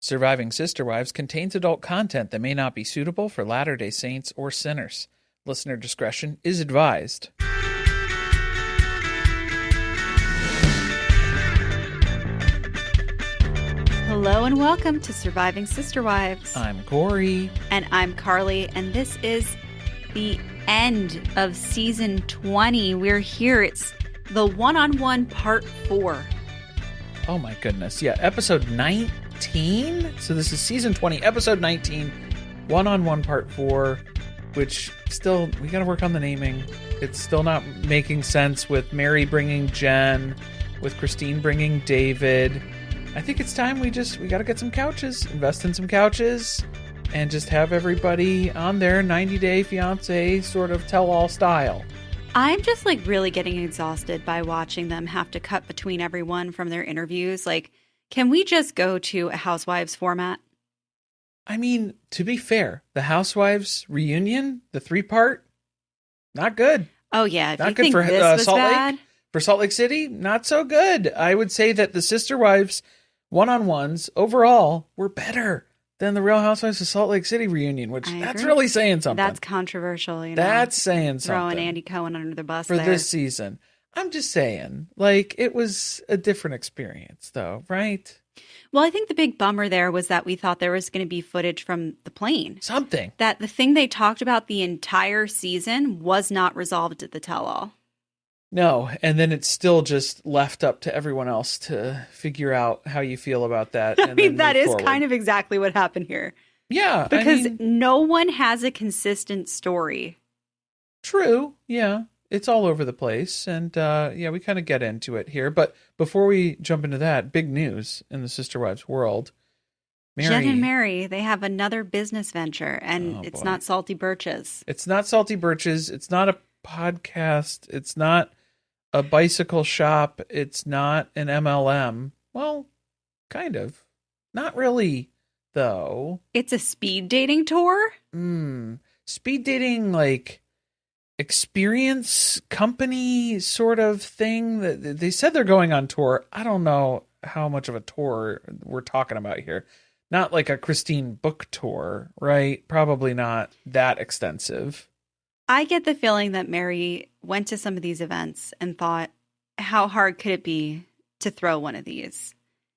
Surviving Sister Wives contains adult content that may not be suitable for Latter-day Saints or sinners. Listener discretion is advised. Hello and welcome to Surviving Sister Wives. I'm Corey. And I'm Carly, and this is the end of season 20. We're here. It's the one-on-one part 4. Oh my goodness. Yeah, episode 19. So this is season 20, episode 19, one-on-one part 4, which still, we got to work on the naming. It's still not making sense with Meri bringing Jenn, with Christine bringing David. I think it's time we got to get some couches, invest in some couches, and just have everybody on their 90-day fiancé sort of tell-all style. I'm just really getting exhausted by watching them have to cut between everyone from their interviews. Can we just go to a Housewives format? I mean, to be fair, the Housewives reunion, the 3-part, not good. Oh, yeah. If not you good think for this was Salt bad. Lake. For Salt Lake City, not so good. I would say that the Sister Wives one-on-ones overall were better than the Real Housewives of Salt Lake City reunion, which that's really saying something. That's controversial. That's saying something. Throwing Andy Cohen under the bus for there. This season. I'm just saying, it was a different experience, though, right? Well, I think the big bummer there was that we thought there was going to be footage from the plane. Something. That the thing they talked about the entire season was not resolved at the tell-all. No, and then it's still just left up to everyone else to figure out how you feel about that. I mean, that is kind of exactly what happened here. Yeah. Because no one has a consistent story. True. Yeah. It's all over the place. And we kind of get into it here. But before we jump into that, big news in the Sister Wives world. Jenn and Meri, they have another business venture, and it's not Salty Birches. It's not Salty Birches. It's not a podcast. It's not a bicycle shop. It's not an MLM. Well, kind of. Not really, though. It's a speed dating tour? Speed dating, experience company sort of thing. That they said they're going on tour. I don't know how much of a tour we're talking about here. Not like a Christine book tour, right? Probably not that extensive. I get the feeling that Meri went to some of these events and thought, how hard could it be to throw one of these?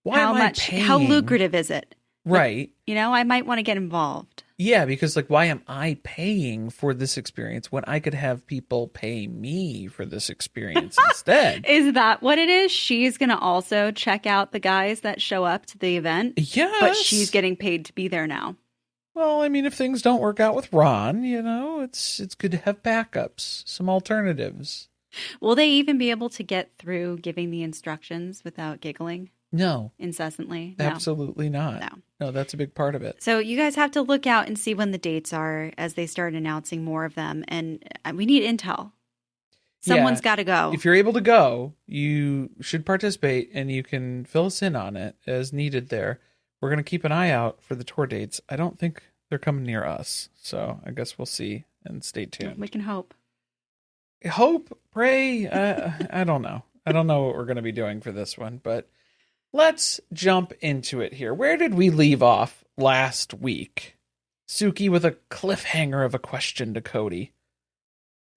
How lucrative is it? Right. I might want to get involved. Yeah, because why am I paying for this experience when I could have people pay me for this experience instead? Is that what it is? She's going to also check out the guys that show up to the event? Yes. But she's getting paid to be there now. Well, I mean, if things don't work out with Ron, it's good to have backups, some alternatives. Will they even be able to get through giving the instructions without giggling? No. Incessantly? No. Absolutely not. No, that's a big part of it. So you guys have to look out and see when the dates are as they start announcing more of them. And we need intel. Someone's got to go. If you're able to go, you should participate, and you can fill us in on it as needed there. We're going to keep an eye out for the tour dates. I don't think they're coming near us. So I guess we'll see and stay tuned. We can hope. Hope, pray. I don't know. I don't know what we're going to be doing for this one, but let's jump into it here. Where did we leave off last week? Suki with a cliffhanger of a question to Kody.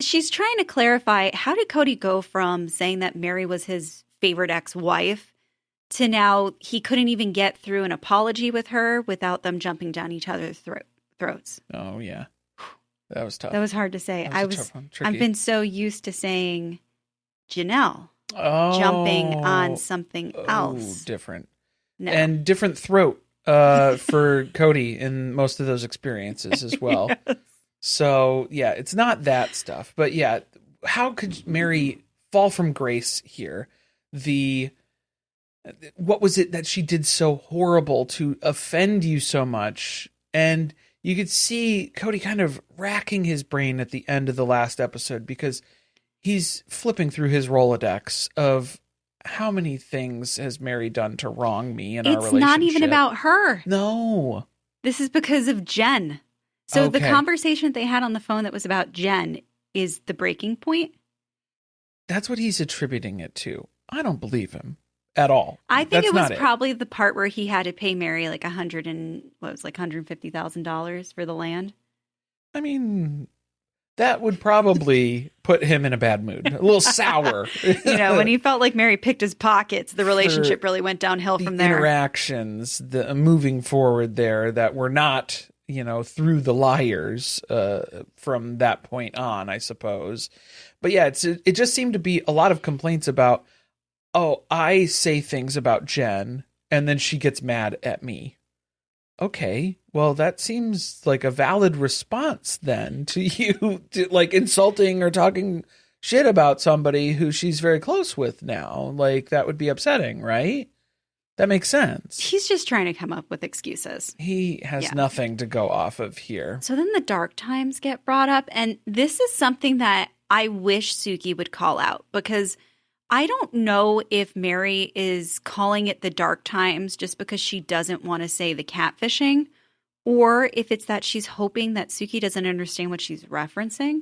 She's trying to clarify, how did Kody go from saying that Meri was his favorite ex-wife to now he couldn't even get through an apology with her without them jumping down each other's throats? Oh, yeah. That was tough. That was hard to say. Tough one. Tricky. I've been so used to saying Janelle jumping on something else. Different. No. And different throat for Kody in most of those experiences as well. Yes. So, yeah, it's not that stuff. But, yeah, how could Meri fall from grace here? What was it that she did so horrible to offend you so much? And you could see Kody kind of racking his brain at the end of the last episode because he's flipping through his Rolodex of how many things has Meri done to wrong me in our relationship. It's not even about her. No. This is because of Jenn. So the conversation they had on the phone that was about Jenn is the breaking point. That's what he's attributing it to. I don't believe him. at all. I think That's it was not probably the part where he had to pay Meri like $150,000 for the land. I mean, that would probably put him in a bad mood, a little sour. When he felt like Meri picked his pockets, the relationship really went downhill from there. Interactions, the moving forward there that were not, through the liars from that point on, I suppose. But yeah, it just seemed to be a lot of complaints about, oh, I say things about Jenn and then she gets mad at me. Okay, well, that seems like a valid response then to you, like insulting or talking shit about somebody who she's very close with now. Like, that would be upsetting, right? That makes sense. He's just trying to come up with excuses. He has nothing to go off of here. So then the dark times get brought up, and this is something that I wish Suki would call out, because I don't know if Meri is calling it the dark times just because she doesn't want to say the catfishing, or if it's that she's hoping that Suki doesn't understand what she's referencing.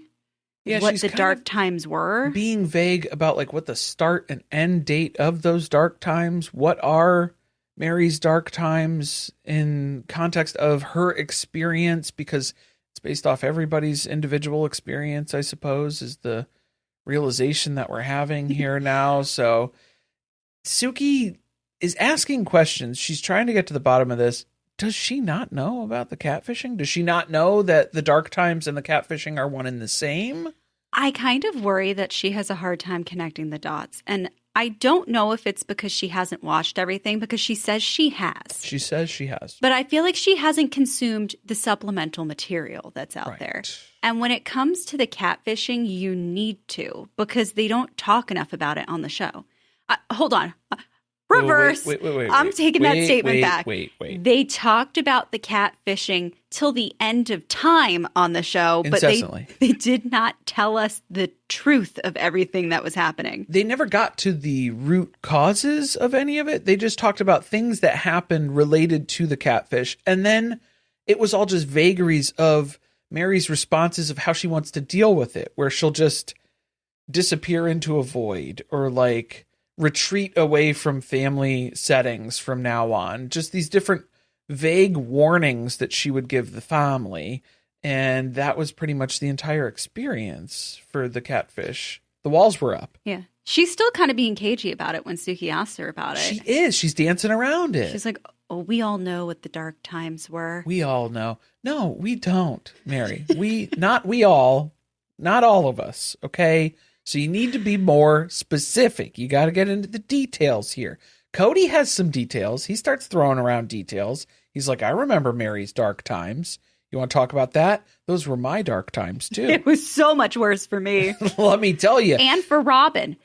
Yeah, what the dark times were. Being vague about like what the start and end date of those dark times. What are Meri's dark times in context of her experience? Because it's based off everybody's individual experience, I suppose, is the realization that we're having here now. So Suki is asking questions. She's trying to get to the bottom of this. Does she not know about the catfishing? Does she not know that the dark times and the catfishing are one and the same? I kind of worry that she has a hard time connecting the dots. And I don't know if it's because she hasn't watched everything, because she says she has. She says she has. But I feel like she hasn't consumed the supplemental material that's out there. And when it comes to the catfishing, you need to, because they don't talk enough about it on the show. Hold on. Reverse. Wait, I'm taking that statement back. Wait. They talked about the catfishing till the end of time on the show, but they did not tell us the truth of everything that was happening. They never got to the root causes of any of it. They just talked about things that happened related to the catfish. And then it was all just vagaries of Meri's responses of how she wants to deal with it, where she'll just disappear into a void or like retreat away from family settings from now on. Just these different vague warnings that she would give the family. And that was pretty much the entire experience for the catfish. The walls were up. Yeah. She's still kind of being cagey about it when Suki asks her about it. She is. She's dancing around it. She's like, oh, we all know what the dark times were. We all know. No, we don't, Meri. Not all of us, okay? So you need to be more specific. You got to get into the details here. Kody has some details. He starts throwing around details. He's like, I remember Meri's dark times. You want to talk about that? Those were my dark times, too. It was so much worse for me. Let me tell you. And for Robyn.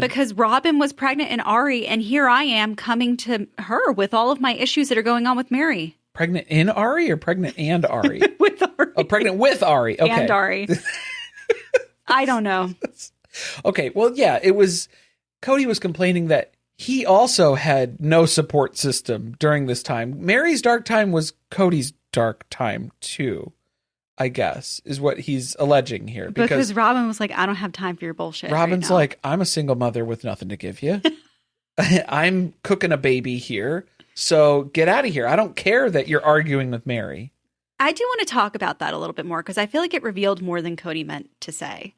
Because Robyn was pregnant in Ari, and here I am coming to her with all of my issues that are going on with Meri. Pregnant in Ari or pregnant and Ari? With Ari. Oh, pregnant with Ari. Okay. And Ari. I don't know. Okay, well, yeah, it was, Kody was complaining that he also had no support system during this time. Meri's dark time was Kody's dark time too, I guess, is what he's alleging here. Because Robyn was like, I don't have time for your bullshit. Robyn's like, I'm a single mother with nothing to give you. I'm cooking a baby here, so get out of here. I don't care that you're arguing with Meri. I do want to talk about that a little bit more, because I feel like it revealed more than Kody meant to say.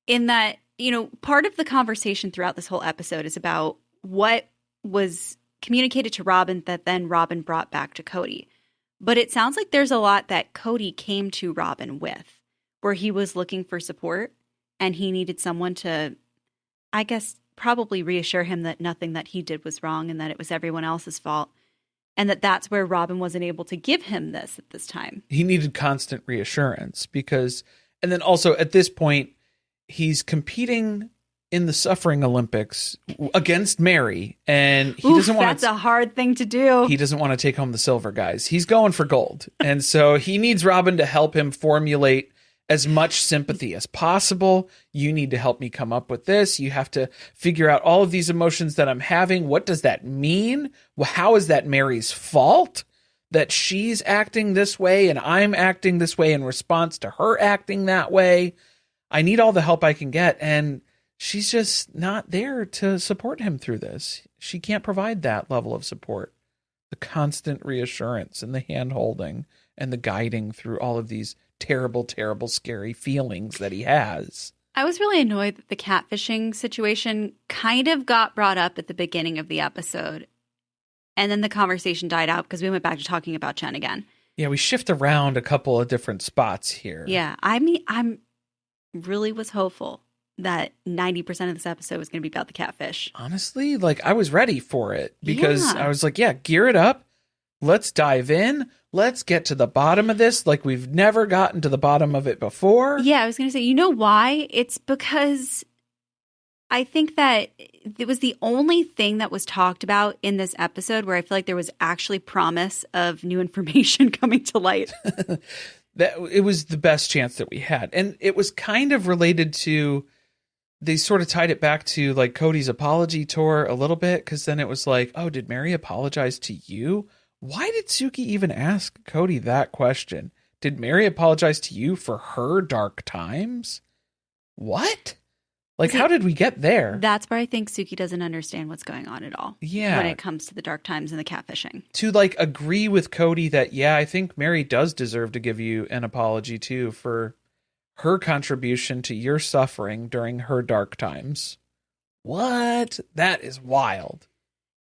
In that, part of the conversation throughout this whole episode is about what was communicated to Robyn that then Robyn brought back to Kody. But it sounds like there's a lot that Kody came to Robyn with, where he was looking for support and he needed someone to, I guess, probably reassure him that nothing that he did was wrong and that it was everyone else's fault. And that's where Robyn wasn't able to give him this at this time. He needed constant reassurance because, and then also at this point, he's competing in the Suffering Olympics against Meri, and he doesn't want to. That's a hard thing to do. He doesn't want to take home the silver, guys. He's going for gold. And so he needs Robyn to help him formulate as much sympathy as possible. You need to help me come up with this. You have to figure out all of these emotions that I'm having. What does that mean? Well, how is that Meri's fault that she's acting this way and I'm acting this way in response to her acting that way? I need all the help I can get. And she's just not there to support him through this. She can't provide that level of support. The constant reassurance and the hand-holding and the guiding through all of these terrible, terrible, scary feelings that he has. I was really annoyed that the catfishing situation kind of got brought up at the beginning of the episode. And then the conversation died out because we went back to talking about Jenn again. Yeah, we shift around a couple of different spots here. Yeah, I mean, I'm really was hopeful that 90% of this episode was going to be about the catfish. Honestly, like I was ready for it because Yeah. I was like, yeah, gear it up. Let's dive in. Let's get to the bottom of this like we've never gotten to the bottom of it before. Yeah, I was going to say, you know why? It's because I think that it was the only thing that was talked about in this episode where I feel like there was actually promise of new information coming to light. That it was the best chance that we had. And it was kind of related to, they sort of tied it back to like Kody's apology tour a little bit, because then it was like, oh, did Meri apologize to you? Why did Suki even ask Kody that question? Did Meri apologize to you for her dark times? What? Like, See, how did we get there? That's where I think Suki doesn't understand what's going on at all. Yeah. When it comes to the dark times and the catfishing. To like agree with Kody that, yeah, I think Meri does deserve to give you an apology too for her contribution to your suffering during her dark times. What? That is wild.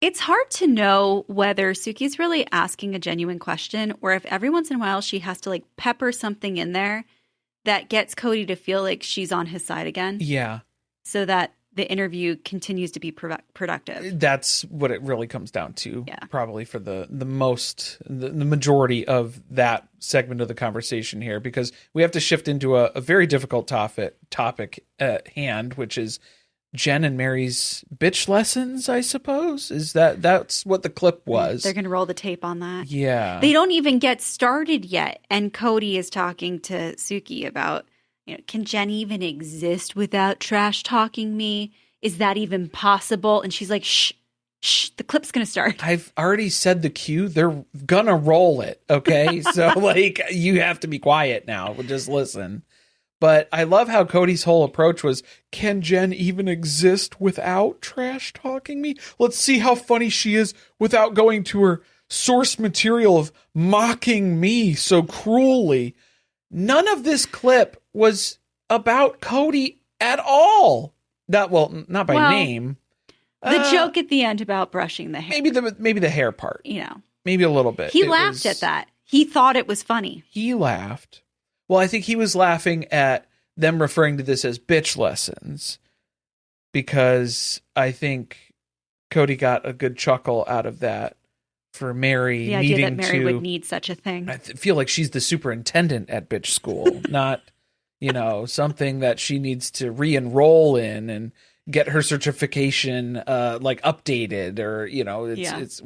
It's hard to know whether Suki's really asking a genuine question or if every once in a while she has to like pepper something in there that gets Kody to feel like she's on his side again. Yeah. So that the interview continues to be productive. That's what it really comes down to. Yeah. Probably for the majority of that segment of the conversation here, because we have to shift into a very difficult topic at hand, which is Jenn and Meri's bitch lessons, I suppose. That's what the clip was. They're going to roll the tape on that. Yeah. They don't even get started yet. And Kody is talking to Suki about, can Jenn even exist without trash talking me? Is that even possible? And she's like, shh, the clip's going to start. I've already said the cue. They're going to roll it. Okay. So like, you have to be quiet now. Just listen. But I love how Kody's whole approach was, can Jenn even exist without trash talking me? Let's see how funny she is without going to her source material of mocking me so cruelly. None of this clip was about Kody at all. Not by name. The joke at the end about brushing the hair. Maybe the hair part. Maybe a little bit. He laughed at that. He thought it was funny. He laughed. Well, I think he was laughing at them referring to this as bitch lessons, because I think Kody got a good chuckle out of that for Meri. The idea that Meri would need such a thing. I feel like she's the superintendent at bitch school, not, something that she needs to re-enroll in and get her certification like updated, or, it's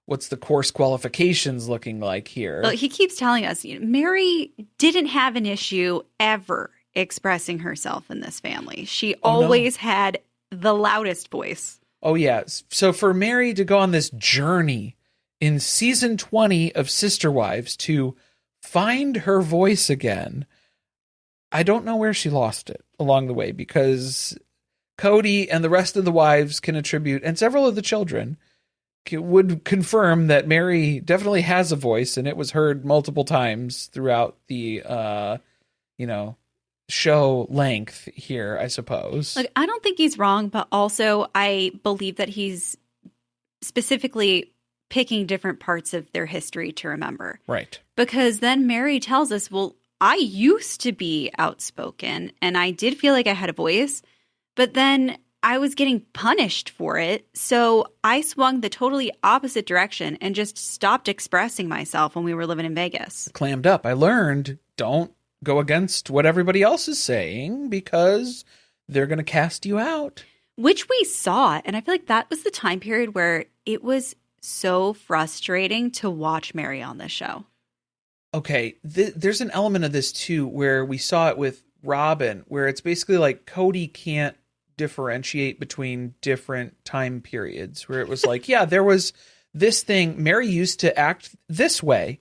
what's the course qualifications looking like here? Well, he keeps telling us, Meri didn't have an issue ever expressing herself in this family. She always had the loudest voice. Oh, yeah. So for Meri to go on this journey in season 20 of Sister Wives to find her voice again, I don't know where she lost it along the way, because Kody and the rest of the wives can attribute, and several of the children would confirm that Meri definitely has a voice, and it was heard multiple times throughout the, show length here, I suppose. Look, I don't think he's wrong, but also I believe that he's specifically picking different parts of their history to remember. Right. Because then Meri tells us, well, I used to be outspoken and I did feel like I had a voice, but then I was getting punished for it. So I swung the totally opposite direction and just stopped expressing myself when we were living in Vegas. Clammed up. I learned, don't go against what everybody else is saying, because they're going to cast you out. Which we saw. And I feel like that was the time period where it was so frustrating to watch Meri on this show. Okay. There's an element of this too, where we saw it with Robyn, where it's basically like Kody can't differentiate between different time periods, where it was like, yeah, there was this thing, Meri used to act this way,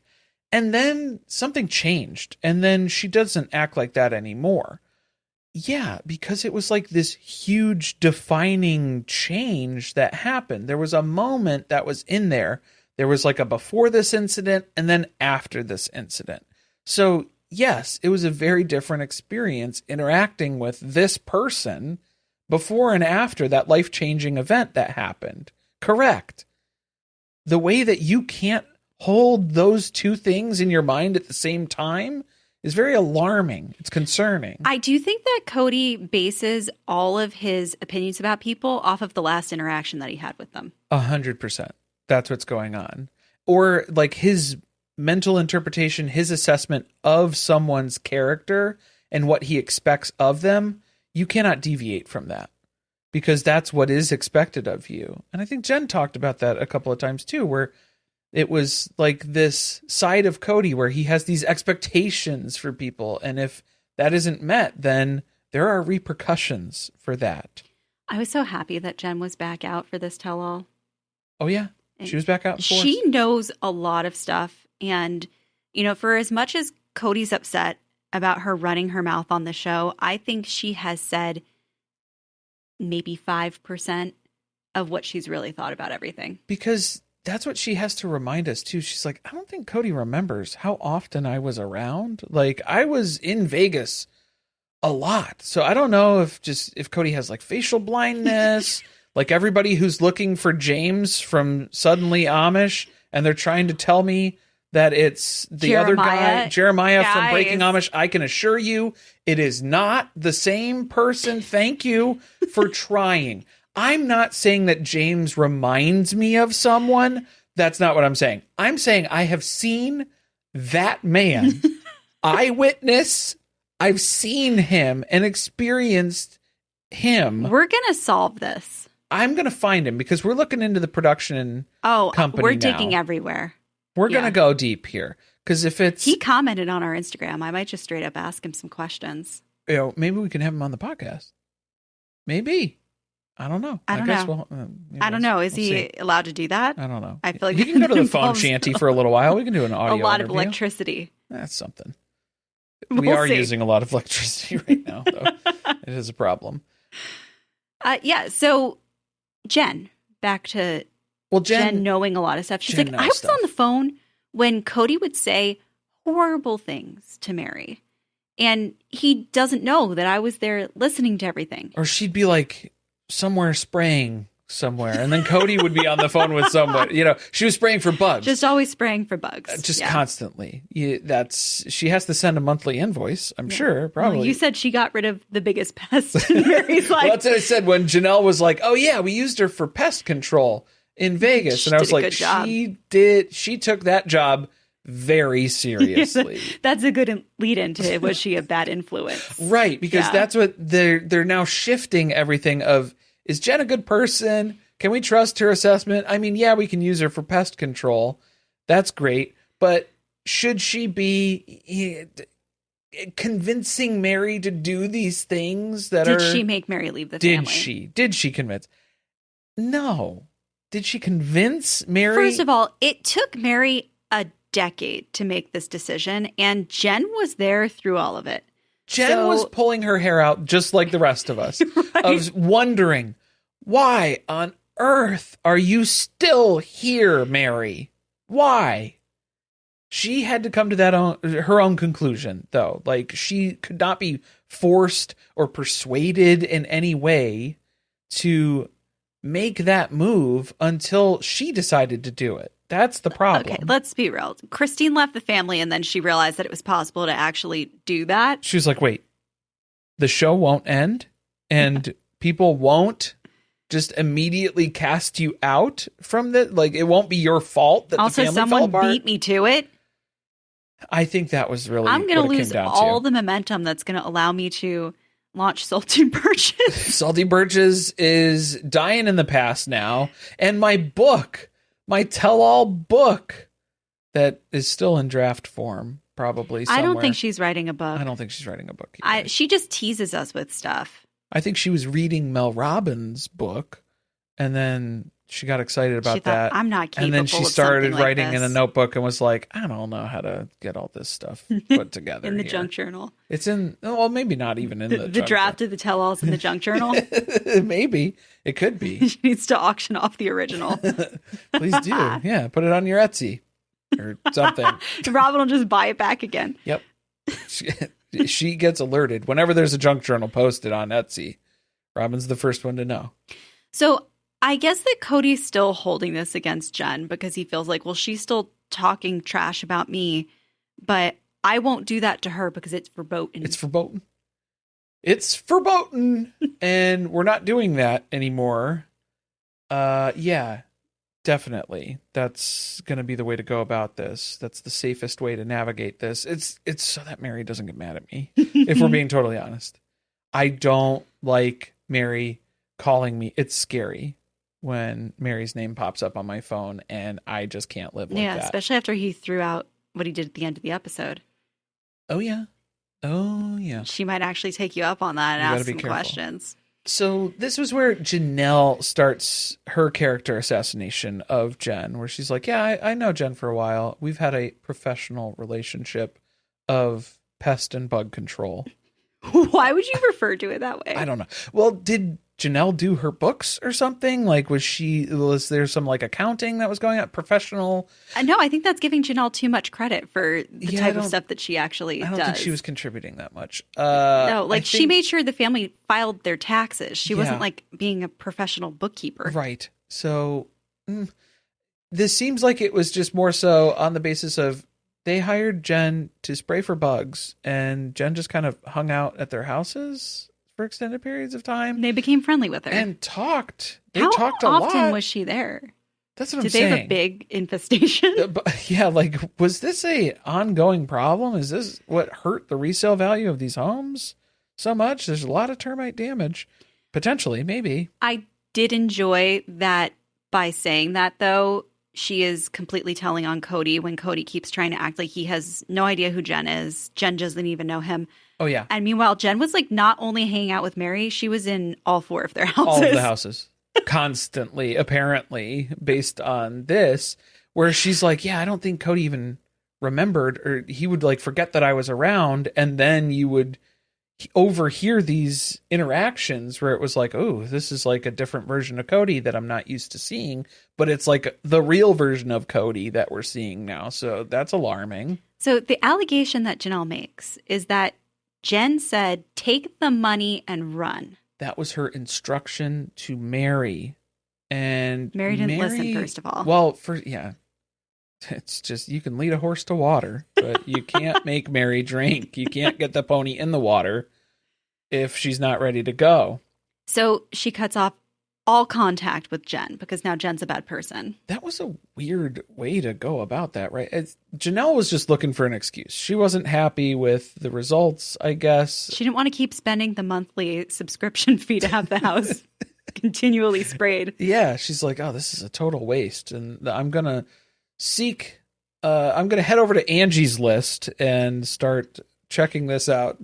and then something changed, and then she doesn't act like that anymore. Yeah, because it was like this huge defining change that happened. There was a moment that was in there. There was like a before this incident and then after this incident. So, yes, it was a very different experience interacting with this person before and after that life-changing event that happened. Correct. The way that you can't hold those two things in your mind at the same time is very alarming. It's concerning. I do think that Kody bases all of his opinions about people off of the last interaction that he had with them. 100%. That's what's going on. Or like his mental interpretation, his assessment of someone's character and what he expects of them, you cannot deviate from that because that's what is expected of you. And I think Jenn talked about that a couple of times too, where it was like this side of Kody where he has these expectations for people. And if that isn't met, then there are repercussions for that. I was so happy that Jenn was back out for this tell-all. Oh, yeah. She was back out in force. She knows a lot of stuff. And, you know, for as much as Cody's upset about her running her mouth on the show, I think she has said maybe 5% of what she's really thought about everything. Because that's what she has to remind us, too. She's like, I don't think Kody remembers how often I was around. Like, I was in Vegas a lot. So I don't know if Kody has like facial blindness, like everybody who's looking for James from Suddenly Amish, and they're trying to tell me that it's the other guy, Jeremiah from Breaking Amish. I can assure you it is not the same person. Thank you for trying. I'm not saying that James reminds me of someone. That's not what I'm saying. I'm saying I have seen that man. Eyewitness. I've seen him and experienced him. We're going to solve this. I'm going to find him because we're looking into the production company we're now. digging everywhere. We're going to go deep here. Because if it's... He commented on our Instagram. I might just straight up ask him some questions. You know, maybe we can have him on the podcast. Maybe. I don't know. I don't know. Is he allowed to do that? I don't know. I feel like he can go to the phone shanty for a little while. We can do an audio a lot interview. of electricity. That's something. We are using a lot of electricity right now, though. It is a problem. So Jenn, back to Jenn knowing a lot of stuff. She's like, I was on the phone when Kody would say horrible things to Meri. And he doesn't know that I was there listening to everything. Or she'd be like somewhere spraying somewhere. And then Kody would be on the phone with someone. You know, she was spraying for bugs. Just always spraying for bugs. Just constantly. She has to send a monthly invoice, I'm sure, probably. Well, you said she got rid of the biggest pest in Meri's life. Well, that's what I said when Janelle was like, oh yeah, we used her for pest control in Vegas. And I was like, she took that job very seriously. That's a good lead into, was she a bad influence? Right, because that's what they're now shifting everything of, is Jenn a good person? Can we trust her assessment? I mean, yeah, we can use her for pest control. That's great. But should she be convincing Meri to do these things that Did she make Meri leave the family? Did she convince? No. Did she convince Meri? First of all, it took Meri a decade to make this decision, and Jenn was there through all of it. Jenn was pulling her hair out just like the rest of us. Right? I was wondering, why on earth are you still here, Meri? Why? She had to come to her own conclusion, though. Like, she could not be forced or persuaded in any way to make that move until she decided to do it. That's the problem. Okay, let's be real. Christine left the family and then she realized that it was possible to actually do that. She was like, wait, the show won't end and people won't just immediately cast you out from the, like, it won't be your fault that also the family fell apart. Someone beat me to it. I think that was really I'm going to lose all the momentum that's going to allow me to launch Salty Birches. Salty Birches is dying in the past now. And my book, my tell-all book that is still in draft form, probably somewhere. I don't think she's writing a book. I don't think she's writing a book either. She just teases us with stuff. I think she was reading Mel Robbins' book, and then she got excited about She thought, that. I'm not capable and then she of started something like writing in a this. notebook and was like, I don't know how to get all this stuff put together. In the here. junk journal. It's in, well, maybe not even in the The draft of the tell-alls in the junk journal. Maybe. It could be. She needs to auction off the original. Please do. Yeah, put it on your Etsy or something. Robyn will just buy it back again. Yep. She gets alerted whenever there's a junk journal posted on Etsy. Robyn's the first one to know. So I guess that Kody's still holding this against Jenn because he feels like, well, she's still talking trash about me, but I won't do that to her because it's verboten. It's verboten. It's verboten. And we're not doing that anymore. Yeah, definitely. That's going to be the way to go about this. That's the safest way to navigate this. It's so that Meri doesn't get mad at me, if we're being totally honest. I don't like Meri calling me. It's scary when Meri's name pops up on my phone and I just can't live like that. Yeah, especially after he threw out what he did at the end of the episode. Oh, yeah. Oh, yeah. She might actually take you up on that and ask some questions. So this was where Janelle starts her character assassination of Jenn, where she's like, yeah, I know Jenn for a while. We've had a professional relationship of pest and bug control. Why would you refer to it that way? I don't know. Well, did Janelle do her books or something? Like, was there some like accounting that was going on? Professional? No, I think that's giving Janelle too much credit for the type of stuff that she actually does. I don't think she was contributing that much. No, like she made sure the family filed their taxes. She wasn't like being a professional bookkeeper. Right. So this seems like it was just more so on the basis of they hired Jenn to spray for bugs, and Jenn just kind of hung out at their houses for extended periods of time. They became friendly with her. And talked. They How talked a lot. How often was she there? That's what I'm saying. Did they have a big infestation? Yeah, like, was this a ongoing problem? Is this what hurt the resale value of these homes so much? There's a lot of termite damage. Potentially, maybe. I did enjoy that by saying that, though. She is completely telling on Kody when Kody keeps trying to act like he has no idea who Jenn is. Jenn doesn't even know him. Oh, yeah. And meanwhile, Jenn was like not only hanging out with Meri, she was in all four of their houses. All of the houses. Constantly, apparently, based on this, where she's like, yeah, I don't think Kody even remembered, or he would like forget that I was around, and then you would overhear these interactions where it was like, oh, this is like a different version of Kody that I'm not used to seeing, but it's like the real version of Kody that we're seeing now. So that's alarming. So the allegation that Janelle makes is that Jenn said, take the money and run. That was her instruction to Meri. And Meri didn't listen, first of all. Well, it's just, you can lead a horse to water, but you can't make Meri drink. You can't get the pony in the water if she's not ready to go. So she cuts off all contact with Jenn because now Jenn's a bad person. That was a weird way to go about that, right? Janelle was just looking for an excuse. She wasn't happy with the results, I guess. She didn't want to keep spending the monthly subscription fee to have the house continually sprayed. Yeah, she's like, oh, this is a total waste. And I'm going to I'm going to head over to Angie's List and start checking this out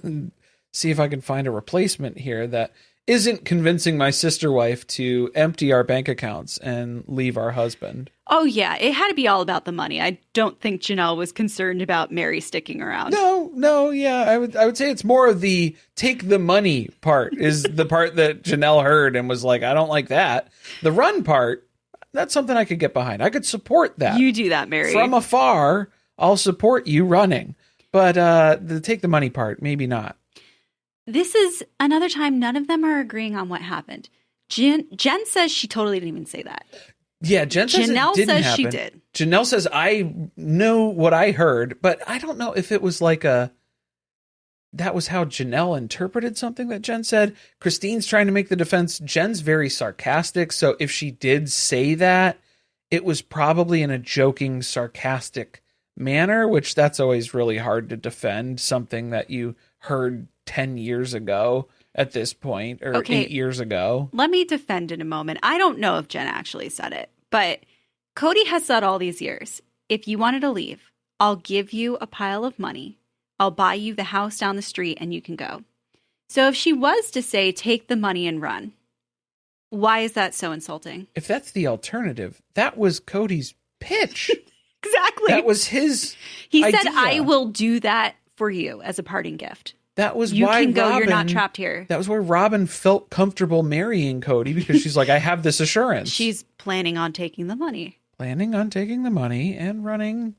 and see if I can find a replacement here that isn't convincing my sister wife to empty our bank accounts and leave our husband. Oh, yeah. It had to be all about the money. I don't think Janelle was concerned about Meri sticking around. No. Yeah, I would say it's more of the take the money part is the part that Janelle heard and was like, I don't like that. The run part, that's something I could get behind. I could support that. You do that, Meri. From afar, I'll support you running. But the take the money part, maybe not. This is another time none of them are agreeing on what happened. Jenn says she totally didn't even say that. Yeah, Jenn says Janelle it didn't says happen. she did. Janelle says, I know what I heard, but I don't know if it was like that was how Janelle interpreted something that Jenn said. Christine's trying to make the defense. Jen's very sarcastic, so if she did say that, it was probably in a joking, sarcastic manner, which that's always really hard to defend, something that you heard 10 years ago at this point, or 8 years ago. Let me defend in a moment. I don't know if Jenn actually said it, but Kody has said all these years, if you wanted to leave, I'll give you a pile of money. I'll buy you the house down the street and you can go. So if she was to say, take the money and run, Why is that so insulting? If that's the alternative, that was Kody's pitch. Exactly. That was his He idea. said, I will do that for you as a parting gift. That was you why can go. Robyn, You're not trapped here. That was why Robyn felt comfortable marrying Kody, because she's like, I have this assurance. She's planning on taking the money. Planning on taking the money and running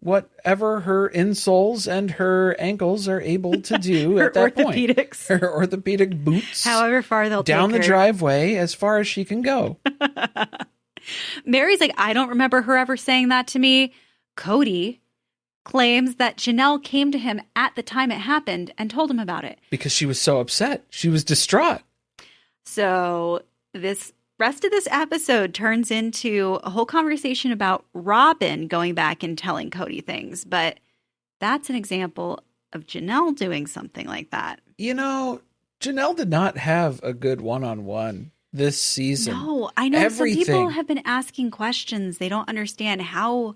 whatever her insoles and her ankles are able to do at that orthopedics. point. Her orthopedic boots. However far they'll down take the her. driveway as far as she can go. Meri's like, I don't remember her ever saying that to me. Kody claims that Janelle came to him at the time it happened and told him about it. Because she was so upset. She was distraught. So this rest of this episode turns into a whole conversation about Robyn going back and telling Kody things. But that's an example of Janelle doing something like that. You know, Janelle did not have a good one-on-one this season. No, I know some people have been asking questions. They don't understand, how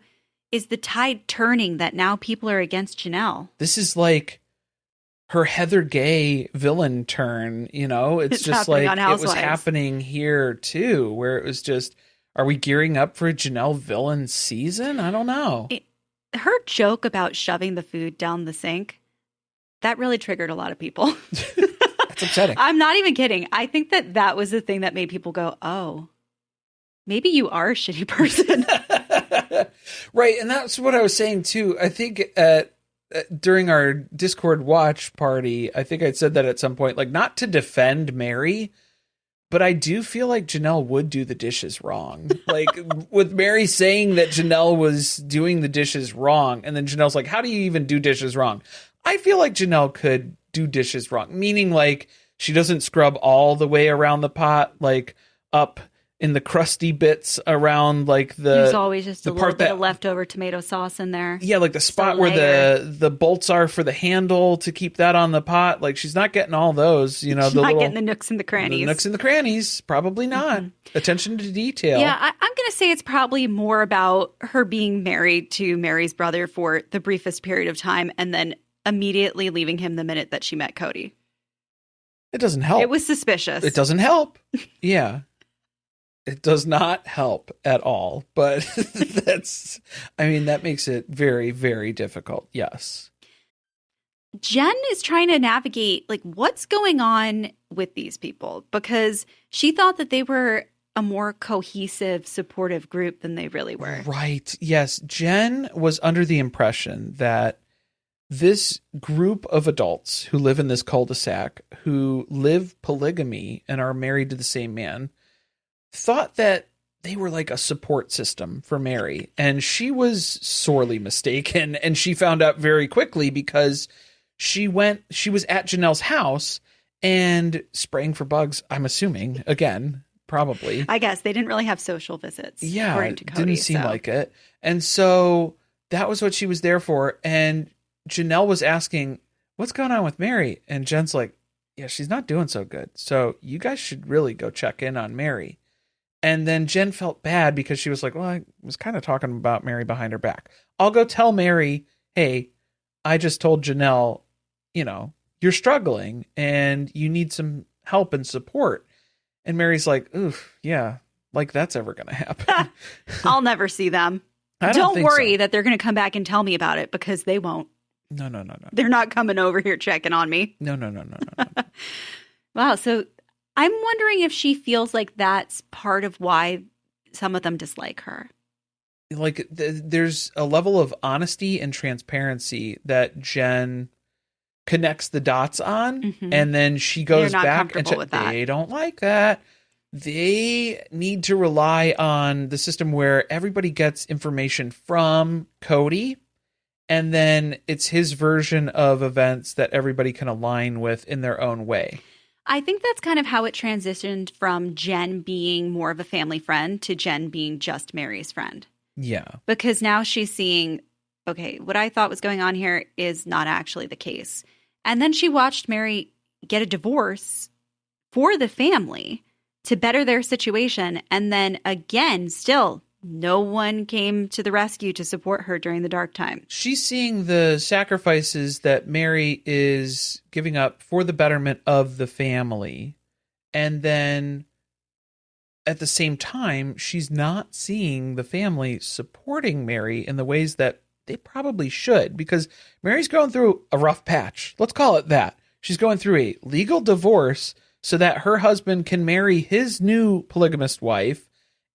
is the tide turning that now people are against Janelle? This is like her Heather Gay villain turn, you know? It's just like it was happening here too, where it was just, are we gearing up for a Janelle villain season? I don't know. Her joke about shoving the food down the sink, that really triggered a lot of people. That's upsetting. I'm not even kidding. I think that was the thing that made people go, oh, maybe you are a shitty person. Right. And that's what I was saying too. I think during our Discord watch party, I think I'd said that at some point, like, not to defend Meri, but I do feel like Janelle would do the dishes wrong. Like, with Meri saying that Janelle was doing the dishes wrong, and then Janelle's like, how do you even do dishes wrong? I feel like Janelle could do dishes wrong, meaning like she doesn't scrub all the way around the pot, like up in the crusty bits around, like there's always just a little bit of leftover tomato sauce in there. Yeah, like the spot where the bolts are for the handle to keep that on the pot. Like, she's not getting all those, you know, she's not getting the nooks and the crannies. The nooks and the crannies, probably not. Mm-hmm. Attention to detail. Yeah, I'm going to say it's probably more about her being married to Meri's brother for the briefest period of time and then immediately leaving him the minute that she met Kody. It doesn't help. It was suspicious. It doesn't help. Yeah. It does not help at all, but that makes it very, very difficult. Yes. Jenn is trying to navigate, like, what's going on with these people, because she thought that they were a more cohesive, supportive group than they really were. Right. Yes. Jenn was under the impression that this group of adults who live in this cul-de-sac, who live polygamy and are married to the same man, thought that they were like a support system for Meri. And she was sorely mistaken. And she found out very quickly, because she was at Janelle's house and spraying for bugs, I'm assuming, again, probably. I guess they didn't really have social visits. Yeah, according to Kody, didn't seem like it. And so that was what she was there for. And Janelle was asking, what's going on with Meri? And Jen's like, yeah, she's not doing so good. So you guys should really go check in on Meri. And then Jenn felt bad, because she was like, well, I was kind of talking about Meri behind her back. I'll go tell Meri, hey, I just told Janelle, you know, you're struggling and you need some help and support. And Meri's like, oof, yeah, like that's ever going to happen. I'll never see them. Don't worry that they're going to come back and tell me about it, because they won't. No. They're not coming over here checking on me. No. Wow. So I'm wondering if she feels like that's part of why some of them dislike her. Like, there's a level of honesty and transparency that Jenn connects the dots on, mm-hmm. and then she goes back and they don't like that. They need to rely on the system where everybody gets information from Kody, and then it's his version of events that everybody can align with in their own way. I think that's kind of how it transitioned from Jenn being more of a family friend to Jenn being just Meri's friend. Yeah. Because now she's seeing, okay, what I thought was going on here is not actually the case. And then she watched Meri get a divorce for the family to better their situation. And then again, still, no one came to the rescue to support her during the dark time. She's seeing the sacrifices that Meri is giving up for the betterment of the family. And then at the same time, she's not seeing the family supporting Meri in the ways that they probably should, because Meri's going through a rough patch. Let's call it that. She's going through a legal divorce so that her husband can marry his new polygamist wife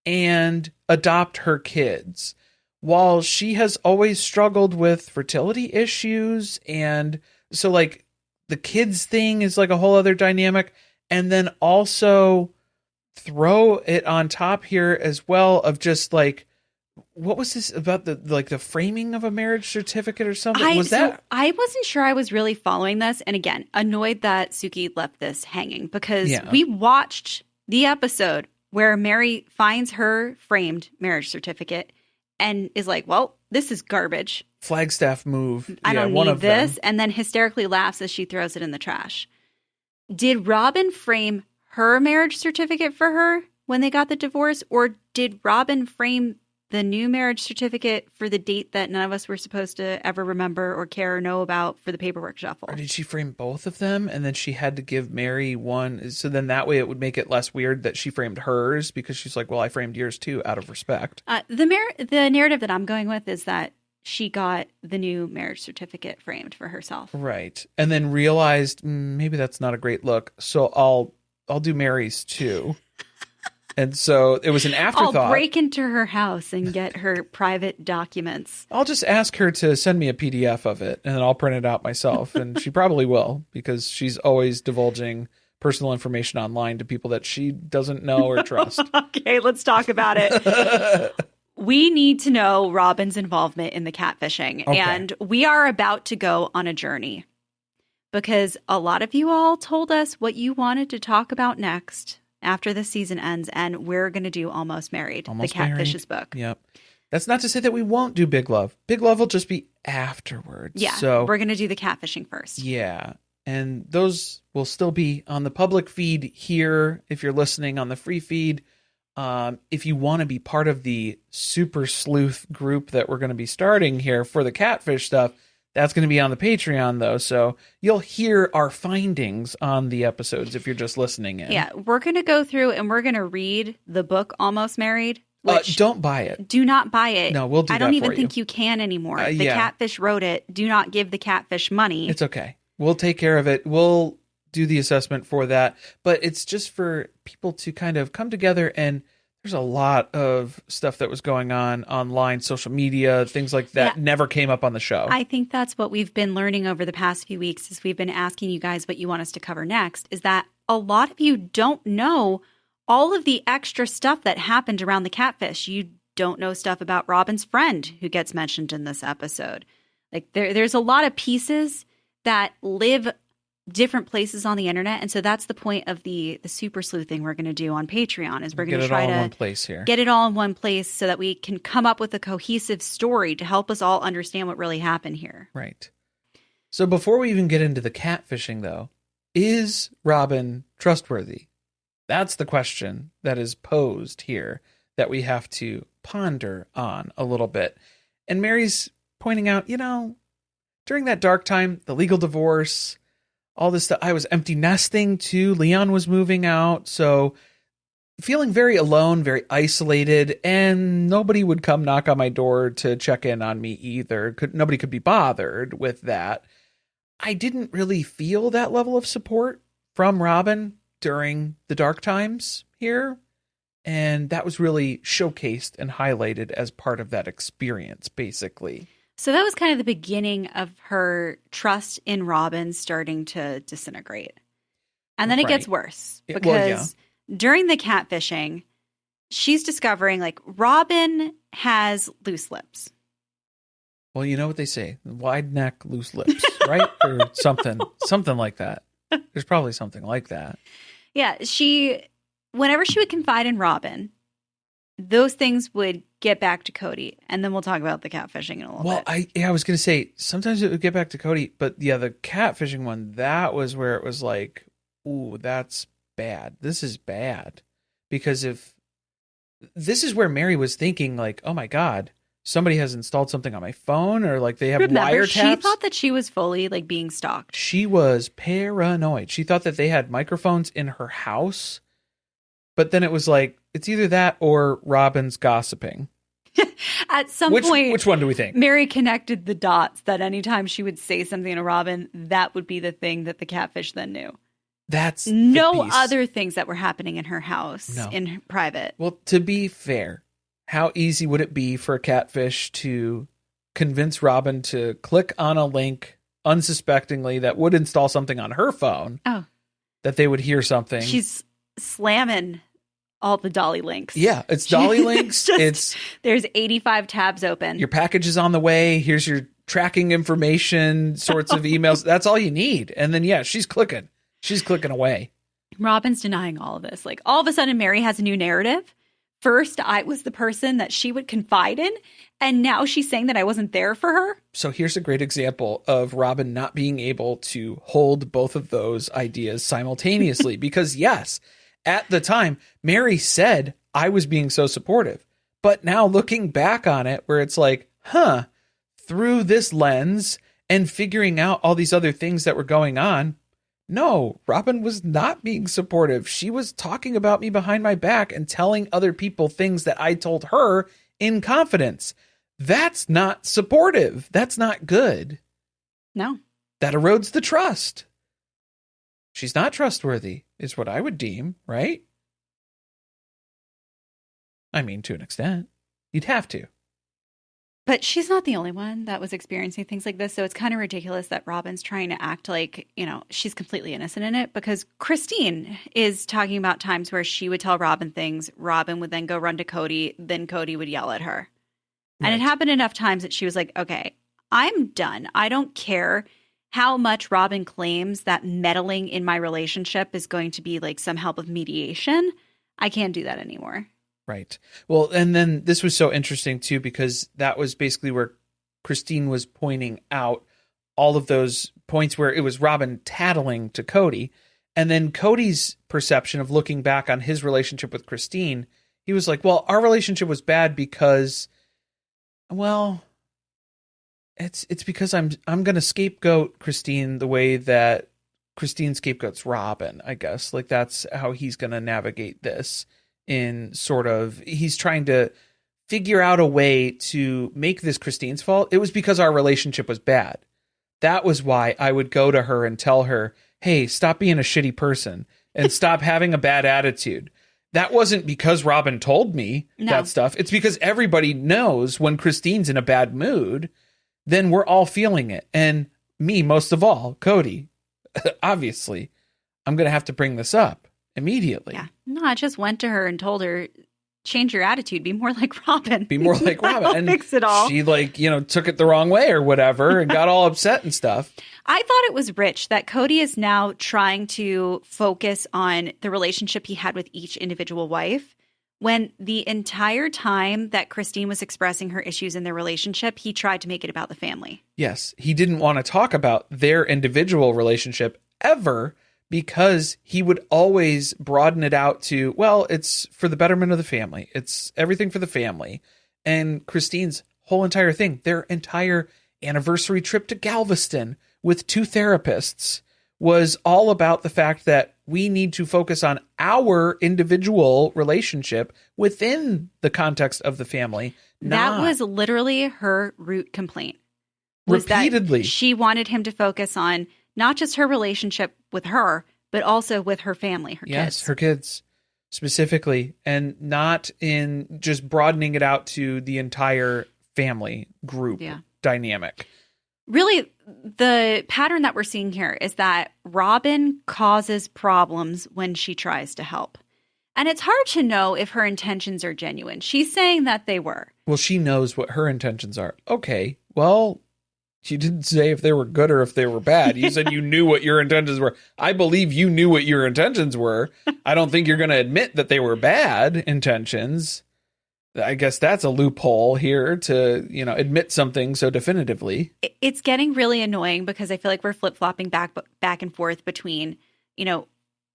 and adopt her kids, while she has always struggled with fertility issues. And so like the kids thing is like a whole other dynamic. And then also throw it on top here as well of just like, what was this about the framing of a marriage certificate or something? I wasn't sure I was really following this. And again, annoyed that Suki left this hanging, because we watched the episode where Meri finds her framed marriage certificate and is like, well, this is garbage. Flagstaff move. I don't need this. And then hysterically laughs as she throws it in the trash. Did Robyn frame her marriage certificate for her when they got the divorce? Or did Robyn frame the new marriage certificate for the date that none of us were supposed to ever remember or care or know about for the paperwork shuffle? Or did she frame both of them and then she had to give Meri one? So then that way it would make it less weird that she framed hers, because she's like, well, I framed yours too out of respect. The narrative that I'm going with is that she got the new marriage certificate framed for herself. Right. And then realized maybe that's not a great look. So I'll do Meri's too. And so it was an afterthought. I'll break into her house and get her private documents. I'll just ask her to send me a PDF of it, and then I'll print it out myself. And she probably will, because she's always divulging personal information online to people that she doesn't know or trust. Okay, let's talk about it. We need to know Robyn's involvement in the catfishing. Okay. And we are about to go on a journey, because a lot of you all told us what you wanted to talk about next after the season ends, and we're going to do Almost Married, the Catfishes book. Yep. That's not to say that we won't do Big Love. Big Love will just be afterwards. Yeah, so we're going to do the catfishing first. Yeah, and those will still be on the public feed here if you're listening on the free feed. If you want to be part of the super sleuth group that we're going to be starting here for the catfish stuff, that's going to be on the Patreon, though, so you'll hear our findings on the episodes if you're just listening in. Yeah, we're going to go through and we're going to read the book Almost Married. Don't buy it. Do not buy it. No, we'll do that for you. I don't even think you can anymore. The catfish wrote it. Do not give the catfish money. It's okay. We'll take care of it. We'll do the assessment for that. But it's just for people to kind of come together, and there's a lot of stuff that was going on online, social media, things like that never came up on the show. I think that's what we've been learning over the past few weeks, as we've been asking you guys what you want us to cover next, is that a lot of you don't know all of the extra stuff that happened around the catfish. You don't know stuff about Robyn's friend who gets mentioned in this episode. Like there's a lot of pieces that live different places on the internet, and so that's the point of the super sleuthing we're going to do on Patreon, is we're going to try to get it all in one place so that we can come up with a cohesive story to help us all understand what really happened here. Right. So before we even get into the catfishing, though, is Robyn trustworthy? That's the question that is posed here that we have to ponder on a little bit. And Meri's pointing out, during that dark time, the legal divorce, all this stuff, I was empty nesting too. Leon was moving out. So feeling very alone, very isolated, and nobody would come knock on my door to check in on me either. Nobody could be bothered with that. I didn't really feel that level of support from Robyn during the dark times here. And that was really showcased and highlighted as part of that experience, basically. So that was kind of the beginning of her trust in Robyn starting to disintegrate. And then it gets worse, because during the catfishing, she's discovering like Robyn has loose lips. Well, you know what they say, wide neck, loose lips, right? Or something like that. There's probably something like that. Yeah, whenever she would confide in Robyn, those things would get back to Kody, and then we'll talk about the catfishing in a little bit. Well, I was going to say, sometimes it would get back to Kody, but yeah, the catfishing one, that was where it was like, ooh, that's bad. This is bad. Because if this is where Meri was thinking like, oh my God, somebody has installed something on my phone, or like they have wiretaps. She thought that she was fully like being stalked. She was paranoid. She thought that they had microphones in her house. But then it was like, it's either that or Robyn's gossiping. At some point, which one do we think? Meri connected the dots that anytime she would say something to Robyn, that would be the thing that the catfish then knew. That's no other things that were happening in her house, No. in private. Well, to be fair, how easy would it be for a catfish to convince Robyn to click on a link unsuspectingly that would install something on her phone? Oh. That they would hear something. She's slamming all the dolly links. Yeah, it's dolly links. There's 85 tabs open. Your package is on the way. Here's your tracking information, sorts of emails. That's all you need. And then, yeah, she's clicking. She's clicking away. Robyn's denying all of this. Like, all of a sudden, Meri has a new narrative. First, I was the person that she would confide in. And now she's saying that I wasn't there for her. So here's a great example of Robyn not being able to hold both of those ideas simultaneously. Because, yes, at the time, Meri said I was being so supportive. But now looking back on it, where it's like, through this lens and figuring out all these other things that were going on, no, Robyn was not being supportive. She was talking about me behind my back and telling other people things that I told her in confidence. That's not supportive. That's not good. No. That erodes the trust. She's not trustworthy, is what I would deem, right? I mean, to an extent. You'd have to. But she's not the only one that was experiencing things like this. So it's kind of ridiculous that Robyn's trying to act like, she's completely innocent in it, because Christine is talking about times where she would tell Robyn things. Robyn would then go run to Kody. Then Kody would yell at her. Right. And it happened enough times that she was like, okay, I'm done. I don't care how much Robyn claims that meddling in my relationship is going to be like some help of mediation. I can't do that anymore. Right. Well, and then this was so interesting too, because that was basically where Christine was pointing out all of those points where it was Robyn tattling to Kody. And then Cody's perception of looking back on his relationship with Christine, he was like, well, our relationship was bad because, well, it's because I'm going to scapegoat Christine the way that Christine scapegoats Robyn, I guess. Like, that's how he's going to navigate this. He's trying to figure out a way to make this Christine's fault. It was because our relationship was bad. That was why I would go to her and tell her, hey, stop being a shitty person and stop having a bad attitude. That wasn't because Robyn told me that stuff. It's because everybody knows when Christine's in a bad mood, then we're all feeling it. And me, most of all, Kody, obviously, I'm going to have to bring this up immediately. Yeah. No, I just went to her and told her, change your attitude. Be more like Robyn. Be more like Robyn. And fix it all. She took it the wrong way or whatever and got all upset and stuff. I thought it was rich that Kody is now trying to focus on the relationship he had with each individual wife, when the entire time that Christine was expressing her issues in their relationship, he tried to make it about the family. Yes. He didn't want to talk about their individual relationship ever, because he would always broaden it out to, well, it's for the betterment of the family. It's everything for the family. And Christine's whole entire thing, their entire anniversary trip to Galveston with 2 therapists, was all about the fact that we need to focus on our individual relationship within the context of the family. That was literally her root complaint. Repeatedly. She wanted him to focus on not just her relationship with her, but also with her family, her kids. Yes, her kids specifically, and not in just broadening it out to the entire family group dynamic. Really, the pattern that we're seeing here is that Robyn causes problems when she tries to help. And it's hard to know if her intentions are genuine. She's saying that they were. Well, she knows what her intentions are. Okay, well, you didn't say if they were good or if they were bad. You said you knew what your intentions were. I believe you knew what your intentions were. I don't think you're going to admit that they were bad intentions. I guess that's a loophole here to, admit something so definitively. It's getting really annoying because I feel like we're flip-flopping back and forth between,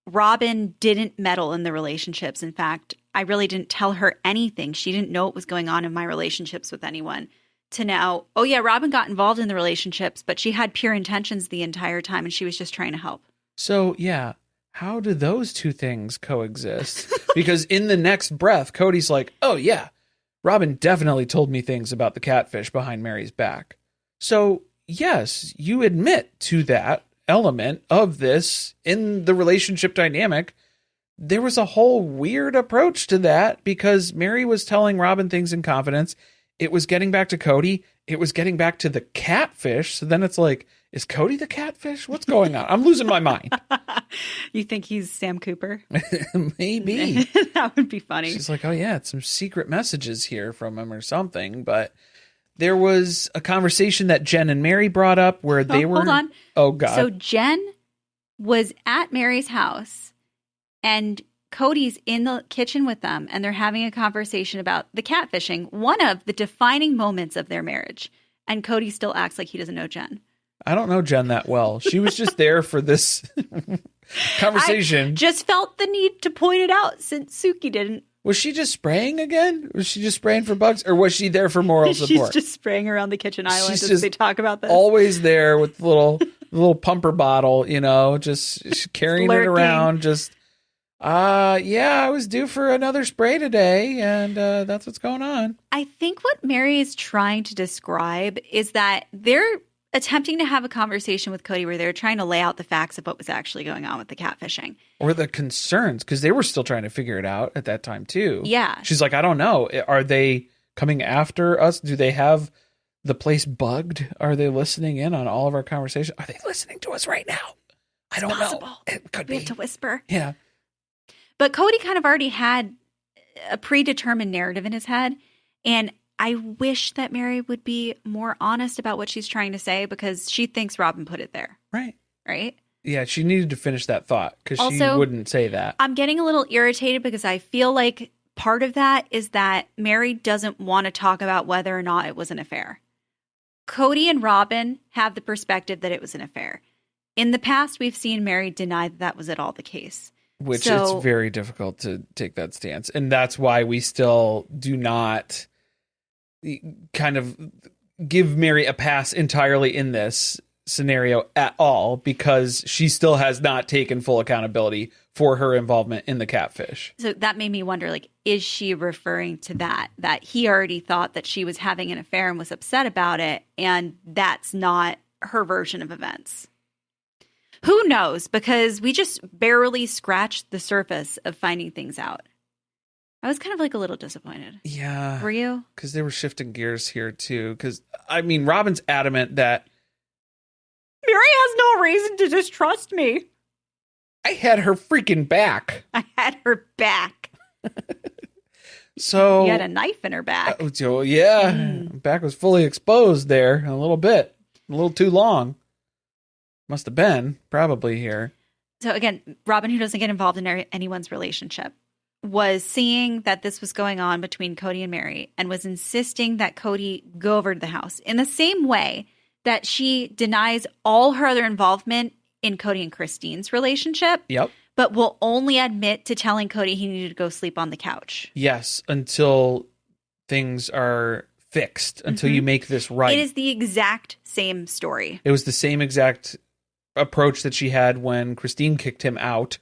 Robyn didn't meddle in the relationships. In fact, I really didn't tell her anything. She didn't know what was going on in my relationships with anyone. To now, oh yeah, Robyn got involved in the relationships, but she had pure intentions the entire time and she was just trying to help. So yeah, how do those two things coexist? Because in the next breath, Kody's like, oh yeah, Robyn definitely told me things about the catfish behind Meri's back. So yes, you admit to that element of this in the relationship dynamic. There was a whole weird approach to that because Meri was telling Robyn things in confidence. It was getting back to Kody. It was getting back to the catfish. So then it's like, is Kody the catfish? What's going on? I'm losing my mind. You think he's Sam Cooper? Maybe. That would be funny. She's like, oh yeah, it's some secret messages here from him or something. But there was a conversation that Jenn and Meri brought up where they were. Hold on. Oh God. So Jenn was at Meri's house and Kody's in the kitchen with them and they're having a conversation about the catfishing, one of the defining moments of their marriage. And Kody still acts like he doesn't know Jenn. I don't know Jenn that well. She was just there for this conversation. I just felt the need to point it out since Suki didn't. Was she just spraying again? Was she just spraying for bugs? Or was she there for moral support? She's just spraying around the kitchen island She's as they talk about this. Always there with the little pumper bottle, just carrying it around. Just, yeah, I was due for another spray today, and that's what's going on. I think what Meri is trying to describe is that they're attempting to have a conversation with Kody where they're trying to lay out the facts of what was actually going on with the catfishing. Or the concerns, because they were still trying to figure it out at that time, too. Yeah. She's like, I don't know. Are they coming after us? Do they have the place bugged? Are they listening in on all of our conversations? Are they listening to us right now? I don't know. It could be. We have to whisper. Yeah. But Kody kind of already had a predetermined narrative in his head. And I wish that Meri would be more honest about what she's trying to say because she thinks Robyn put it there. Right. Right? Yeah, she needed to finish that thought because she wouldn't say that. I'm getting a little irritated because I feel like part of that is that Meri doesn't want to talk about whether or not it was an affair. Kody and Robyn have the perspective that it was an affair. In the past, we've seen Meri deny that was at all the case. Which it's very difficult to take that stance. And that's why we still do not kind of give Meri a pass entirely in this scenario at all, because she still has not taken full accountability for her involvement in the catfish. So that made me wonder, like, is she referring to that he already thought that she was having an affair and was upset about it, and that's not her version of events? Who knows? Because we just barely scratched the surface of finding things out. I was kind of like a little disappointed. Yeah. Were you? Because they were shifting gears here too. Because, I mean, Robyn's adamant that Meri has no reason to distrust me. I had her freaking back. I had her back. So you had a knife in her back. Yeah. Back was fully exposed there a little bit. A little too long. Must have been, probably here. So again, Robyn, who doesn't get involved in anyone's relationship, was seeing that this was going on between Kody and Meri and was insisting that Kody go over to the house in the same way that she denies all her other involvement in Kody and Christine's relationship. Yep. But will only admit to telling Kody he needed to go sleep on the couch. Yes, until things are fixed, until you make this right. It is the exact same story. It was the same exact approach that she had when Christine kicked him out.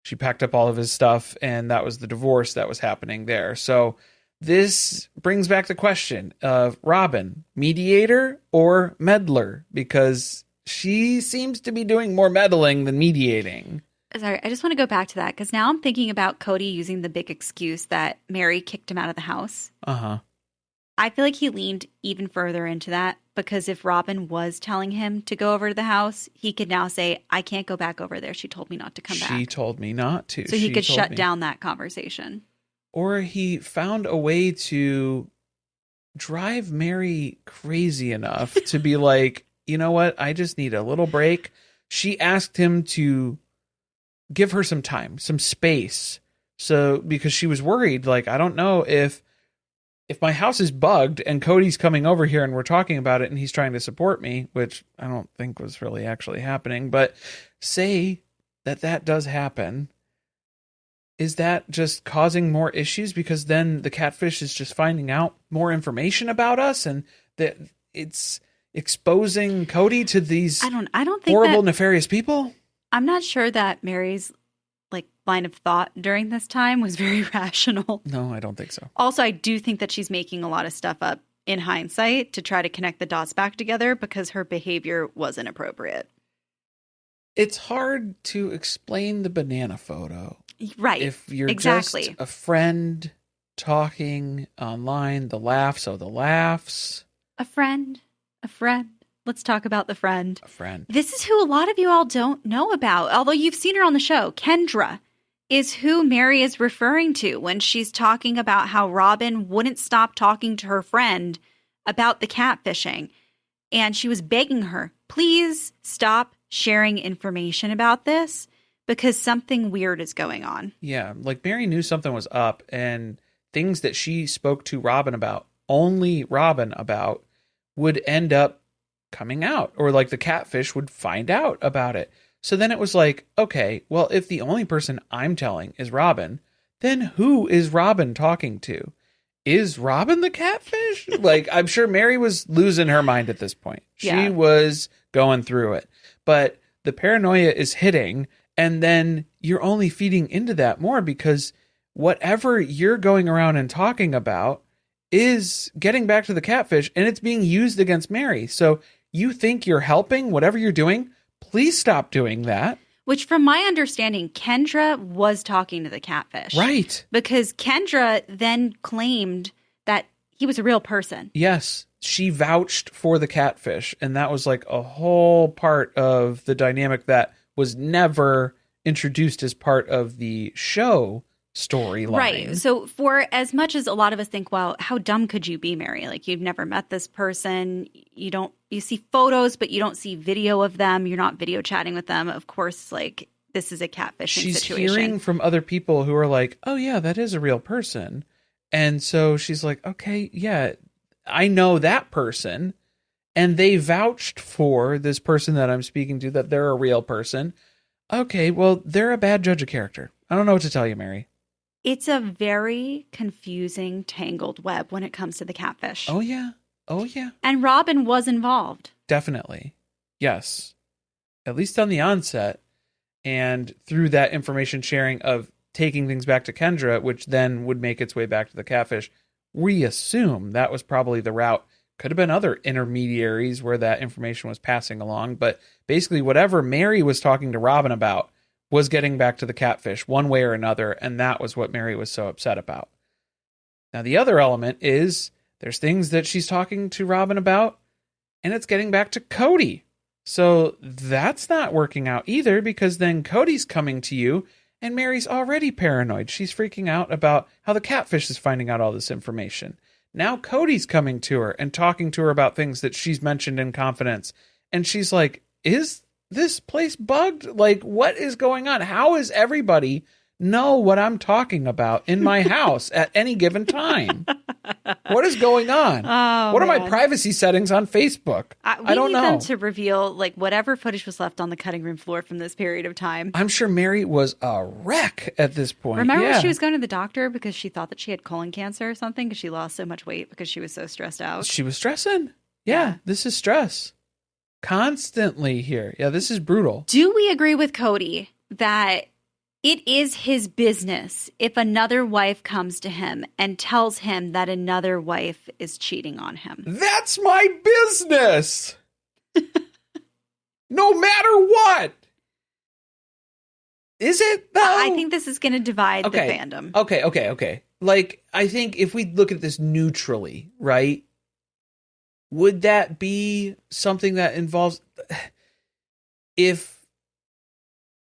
She packed up all of his stuff, and that was the divorce that was happening there. So this brings back the question of Robyn, mediator or meddler? Because she seems to be doing more meddling than mediating. Sorry, I just want to go back to that because now I'm thinking about Kody using the big excuse that Meri kicked him out of the house. Uh-huh. I feel like he leaned even further into that because if Robyn was telling him to go over to the house, he could now say, I can't go back over there. She told me not to come back. She told me not to. So he could shut down that conversation. Or he found a way to drive Meri crazy enough to be like, you know what? I just need a little break. She asked him to give her some time, some space. So because she was worried, like, I don't know if my house is bugged and Kody's coming over here and we're talking about it and he's trying to support me, which I don't think was really actually happening, but say that does happen. Is that just causing more issues? Because then the catfish is just finding out more information about us and that it's exposing Kody to these I don't think horrible, nefarious people? I'm not sure that Meri's line of thought during this time was very rational. No, I don't think so. Also, I do think that she's making a lot of stuff up in hindsight to try to connect the dots back together because her behavior was inappropriate. It's hard to explain the banana photo. Right. If you're exactly. just a friend talking online, the laughs. A friend. Let's talk about the friend. A friend. This is who a lot of you all don't know about, although you've seen her on the show. Kendra is who Meri is referring to when she's talking about how Robyn wouldn't stop talking to her friend about the catfishing. And she was begging her, please stop sharing information about this because something weird is going on. Yeah, like Meri knew something was up, and things that she spoke to Robyn about, only Robyn about, would end up coming out, or like the catfish would find out about it. So then it was like, okay, well, if the only person I'm telling is Robyn, then who is Robyn talking to? Is Robyn the catfish? Like, I'm sure Meri was losing her mind at this point. She was going through it. But the paranoia is hitting, and then you're only feeding into that more because whatever you're going around and talking about is getting back to the catfish, and it's being used against Meri. So you think you're helping whatever you're doing? Please stop doing that. Which, from my understanding, Kendra was talking to the catfish. Right. Because Kendra then claimed that he was a real person. Yes. She vouched for the catfish. And that was like a whole part of the dynamic that was never introduced as part of the show storyline. Right. So for as much as a lot of us think, well, how dumb could you be, Meri? Like, you've never met this person. You see photos, but you don't see video of them. You're not video chatting with them. Of course, like, this is a catfishing situation. She's hearing from other people who are like, oh yeah, that is a real person. And so she's like, okay, yeah, I know that person. And they vouched for this person that I'm speaking to, that they're a real person. Okay, well, they're a bad judge of character. I don't know what to tell you, Meri. It's a very confusing, tangled web when it comes to the catfish. Oh, yeah. Oh, yeah. And Robyn was involved. Definitely. Yes. At least on the onset. And through that information sharing of taking things back to Kendra, which then would make its way back to the catfish, we assume that was probably the route. Could have been other intermediaries where that information was passing along. But basically, whatever Meri was talking to Robyn about was getting back to the catfish one way or another, and that was what Meri was so upset about. Now, the other element is there's things that she's talking to Robyn about, and it's getting back to Kody. So that's not working out either, because then Kody's coming to you, and Meri's already paranoid. She's freaking out about how the catfish is finding out all this information. Now Kody's coming to her and talking to her about things that she's mentioned in confidence, and she's like, is this place bugged? Like, what is going on? How is everybody know what I'm talking about in my house at any given time? What is going on? What are my privacy settings on Facebook? I don't know. We need them to reveal like whatever footage was left on the cutting room floor from this period of time. I'm sure Meri was a wreck at this point. Remember when she was going to the doctor because she thought that she had colon cancer or something because she lost so much weight because she was so stressed out? She was stressing. Yeah. This is stress. Constantly here. Yeah, this is brutal. Do we agree with Kody that it is his business if another wife comes to him and tells him that another wife is cheating on him? That's my business. No matter what. Is it, though? I think this is going to divide the fandom. Okay. Like, I think if we look at this neutrally, right? Would that be something that involves... If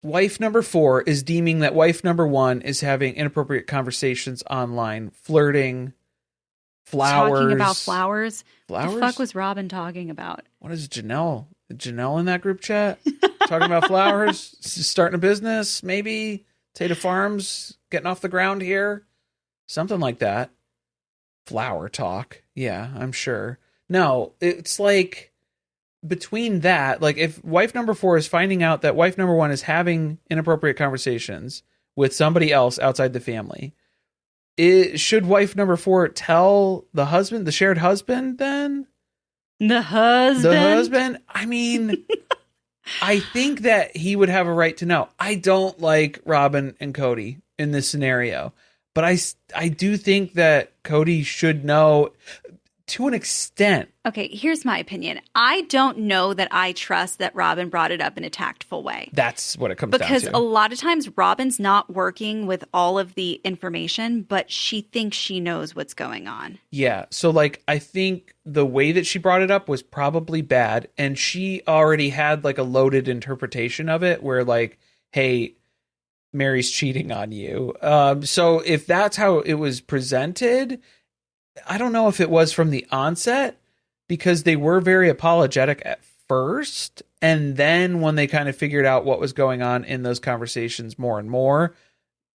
wife number 4 is deeming that wife number 1 is having inappropriate conversations online, flirting, flowers... Talking about flowers? Flowers? What the fuck was Robyn talking about? What is Janelle? Janelle in that group chat? Talking about flowers? Starting a business, maybe? Tato Farms getting off the ground here? Something like that. Flower talk. Yeah, I'm sure. No, it's like between that, like if wife number 4 is finding out that wife number 1 is having inappropriate conversations with somebody else outside the family, should wife number 4 tell the husband, the shared husband then? The husband? I mean, I think that he would have a right to know. I don't like Robyn and Kody in this scenario, but I do think that Kody should know to an extent. Okay, here's my opinion. I don't know that I trust that Robyn brought it up in a tactful way. That's what it comes down to. Because a lot of times Robyn's not working with all of the information, but she thinks she knows what's going on. Yeah. So, like, I think the way that she brought it up was probably bad. And she already had, like, a loaded interpretation of it where, like, hey, Meri's cheating on you. So if that's how it was presented, I don't know if it was from the onset, because they were very apologetic at first. And then when they kind of figured out what was going on in those conversations more and more,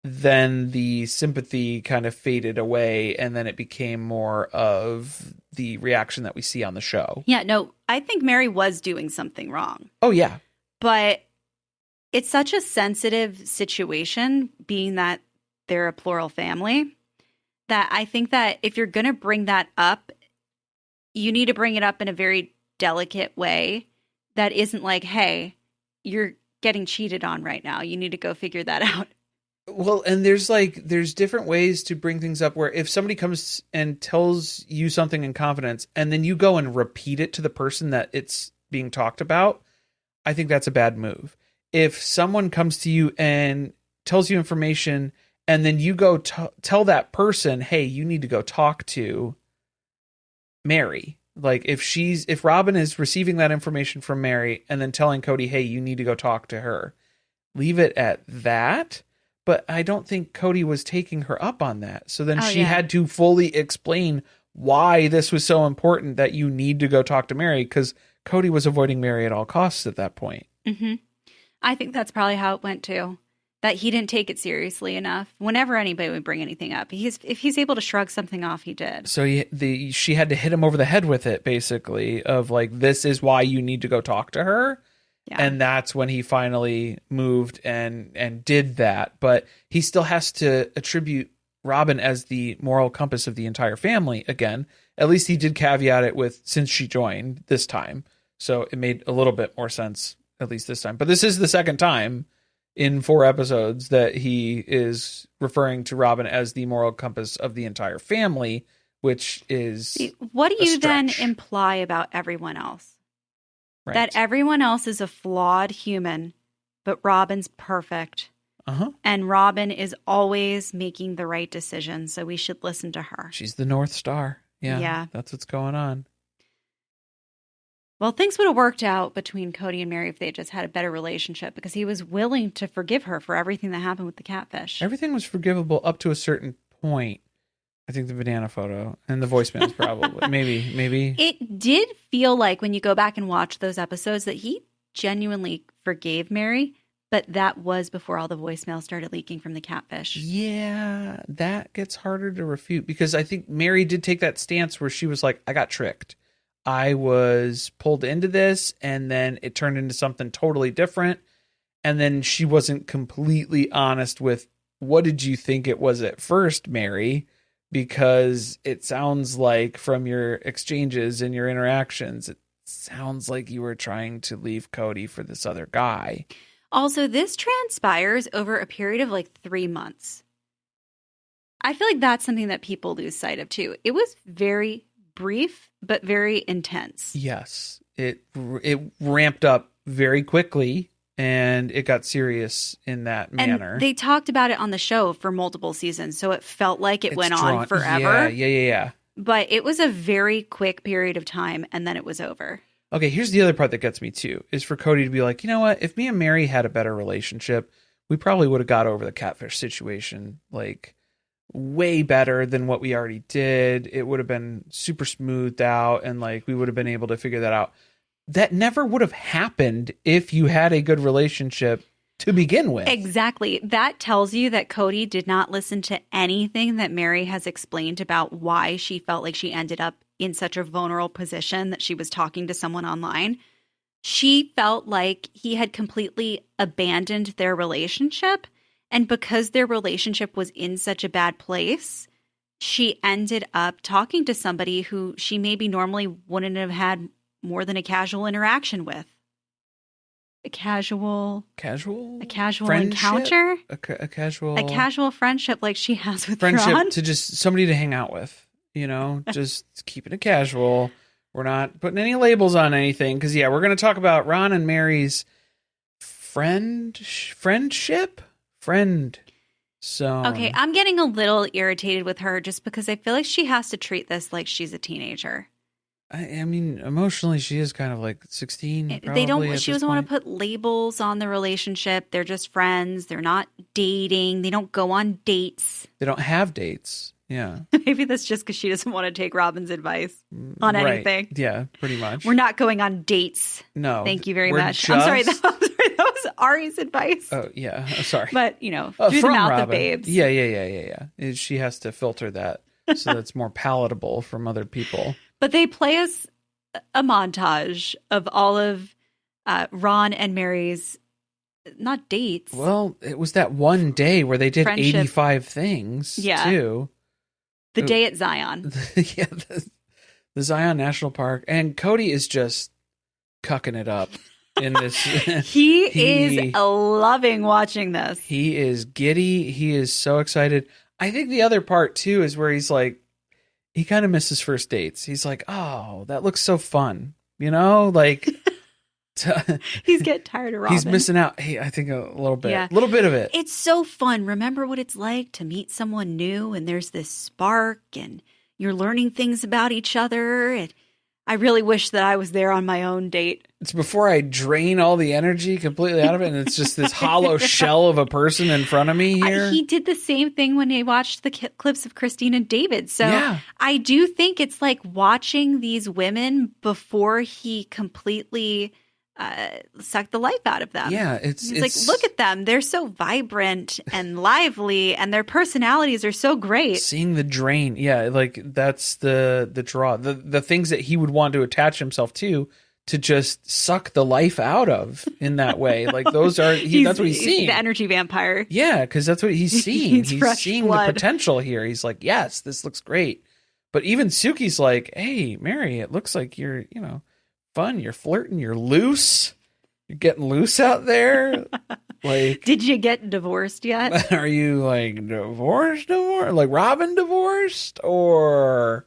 then the sympathy kind of faded away. And then it became more of the reaction that we see on the show. Yeah, no, I think Meri was doing something wrong. Oh, yeah. But it's such a sensitive situation, being that they're a plural family, that I think that if you're going to bring that up, you need to bring it up in a very delicate way that isn't like, hey, you're getting cheated on right now. You need to go figure that out. Well, and there's different ways to bring things up where if somebody comes and tells you something in confidence and then you go and repeat it to the person that it's being talked about, I think that's a bad move. If someone comes to you and tells you information and then you go tell that person, hey, you need to go talk to Meri. Like if Robyn is receiving that information from Meri and then telling Kody, hey, you need to go talk to her, leave it at that. But I don't think Kody was taking her up on that. So then she had to fully explain why this was so important that you need to go talk to Meri, because Kody was avoiding Meri at all costs at that point. Mm-hmm. I think that's probably how it went too. That he didn't take it seriously enough. Whenever anybody would bring anything up, if he's able to shrug something off, he did. So she had to hit him over the head with it, basically, of like, this is why you need to go talk to her. Yeah. And that's when he finally moved and did that. But he still has to attribute Robyn as the moral compass of the entire family again. At least he did caveat it with, since she joined this time. So it made a little bit more sense, at least this time. But this is the second time in 4 episodes that he is referring to Robyn as the moral compass of the entire family, which is what do you then imply about everyone else? Right. That everyone else is a flawed human, but Robyn's perfect. Uh-huh. And Robyn is always making the right decision, so we should listen to her. She's the North Star. Yeah. That's what's going on. Well, things would have worked out between Kody and Meri if they just had a better relationship, because he was willing to forgive her for everything that happened with the catfish. Everything was forgivable up to a certain point. I think the banana photo and the voicemails probably. Maybe. It did feel like when you go back and watch those episodes that he genuinely forgave Meri, but that was before all the voicemails started leaking from the catfish. Yeah, that gets harder to refute, because I think Meri did take that stance where she was like, I got tricked. I was pulled into this and then it turned into something totally different. And then she wasn't completely honest with, what did you think it was at first, Meri? Because it sounds like from your exchanges and your interactions, it sounds like you were trying to leave Kody for this other guy. Also, this transpires over a period of like 3 months. I feel like that's something that people lose sight of too. It was very brief, but very intense. Yes, it ramped up very quickly. And it got serious in that manner. And they talked about it on the show for multiple seasons, so it felt like it went on forever. Yeah. But it was a very quick period of time, and then it was over. Okay, here's the other part that gets me too, is for Kody to be like, you know what? If me and Meri had a better relationship, we probably would have got over the catfish situation, like, way better than what we already did. It would have been super smoothed out, and like we would have been able to figure that out. That never would have happened if you had a good relationship to begin with. Exactly. That tells you that Kody did not listen to anything that Meri has explained about why she felt like she ended up in such a vulnerable position that she was talking to someone online. She felt like he had completely abandoned their relationship. And because their relationship was in such a bad place, she ended up talking to somebody who she maybe normally wouldn't have had more than a casual interaction with. casual friendship? encounter, a casual friendship like she has with friendship Ron. to just somebody to hang out with, just keeping it casual. We're not putting any labels on anything because we're going to talk about Ron and Meri's friendship. So Okay, I'm getting a little irritated with her just because I feel like she has to treat this like she's a teenager. I mean, emotionally, she is kind of like 16. They don't. She doesn't want to put labels on the relationship. They're just friends. They're not dating. They don't go on dates. They don't have dates. Yeah. Maybe that's just because she doesn't want to take Robyn's advice on anything. Yeah, pretty much. We're not going on dates. No. Thank you very much. I'm sorry. That was Ari's advice. Oh, yeah. Sorry. But, through the mouth Robyn. of babes. Yeah. She has to filter that so that's more palatable from other people. But they play us a montage of all of Ron and Meri's, not dates. Well, it was that one day where they did Friendship. 85 things, too. The day at Zion. Yeah, the Zion National Park. And Kody is just cucking it up in this. he is loving watching this. He is giddy. He is so excited. I think the other part, too, is where he's like, he kind of misses first dates. He's like, oh, that looks so fun. Like... He's getting tired of Robyn. He's missing out. Hey, I think a little bit. A little bit of it. It's so fun. Remember what it's like to meet someone new and there's this spark and you're learning things about each other. And I really wish that I was there on my own date. It's before I drain all the energy completely out of it and it's just this hollow shell of a person in front of me here. He did the same thing when he watched the clips of Christine and David. So I do think it's like watching these women before he completely... suck the life out of them. Yeah, it's like, look at them. They're so vibrant and lively and their personalities are so great. Seeing the drain. Yeah, like that's the draw. The things that he would want to attach himself to just suck the life out of in that way. Like those are that's what he's seeing. The energy vampire. Yeah, because that's what he's seeing. He's seeing blood. The potential here. He's like, yes, this looks great. But even Suki's like, hey, Meri, it looks like you're, fun, you're flirting, you're loose, you're getting loose out there. Like, did you get divorced yet? Are you like divorced, like Robyn divorced, or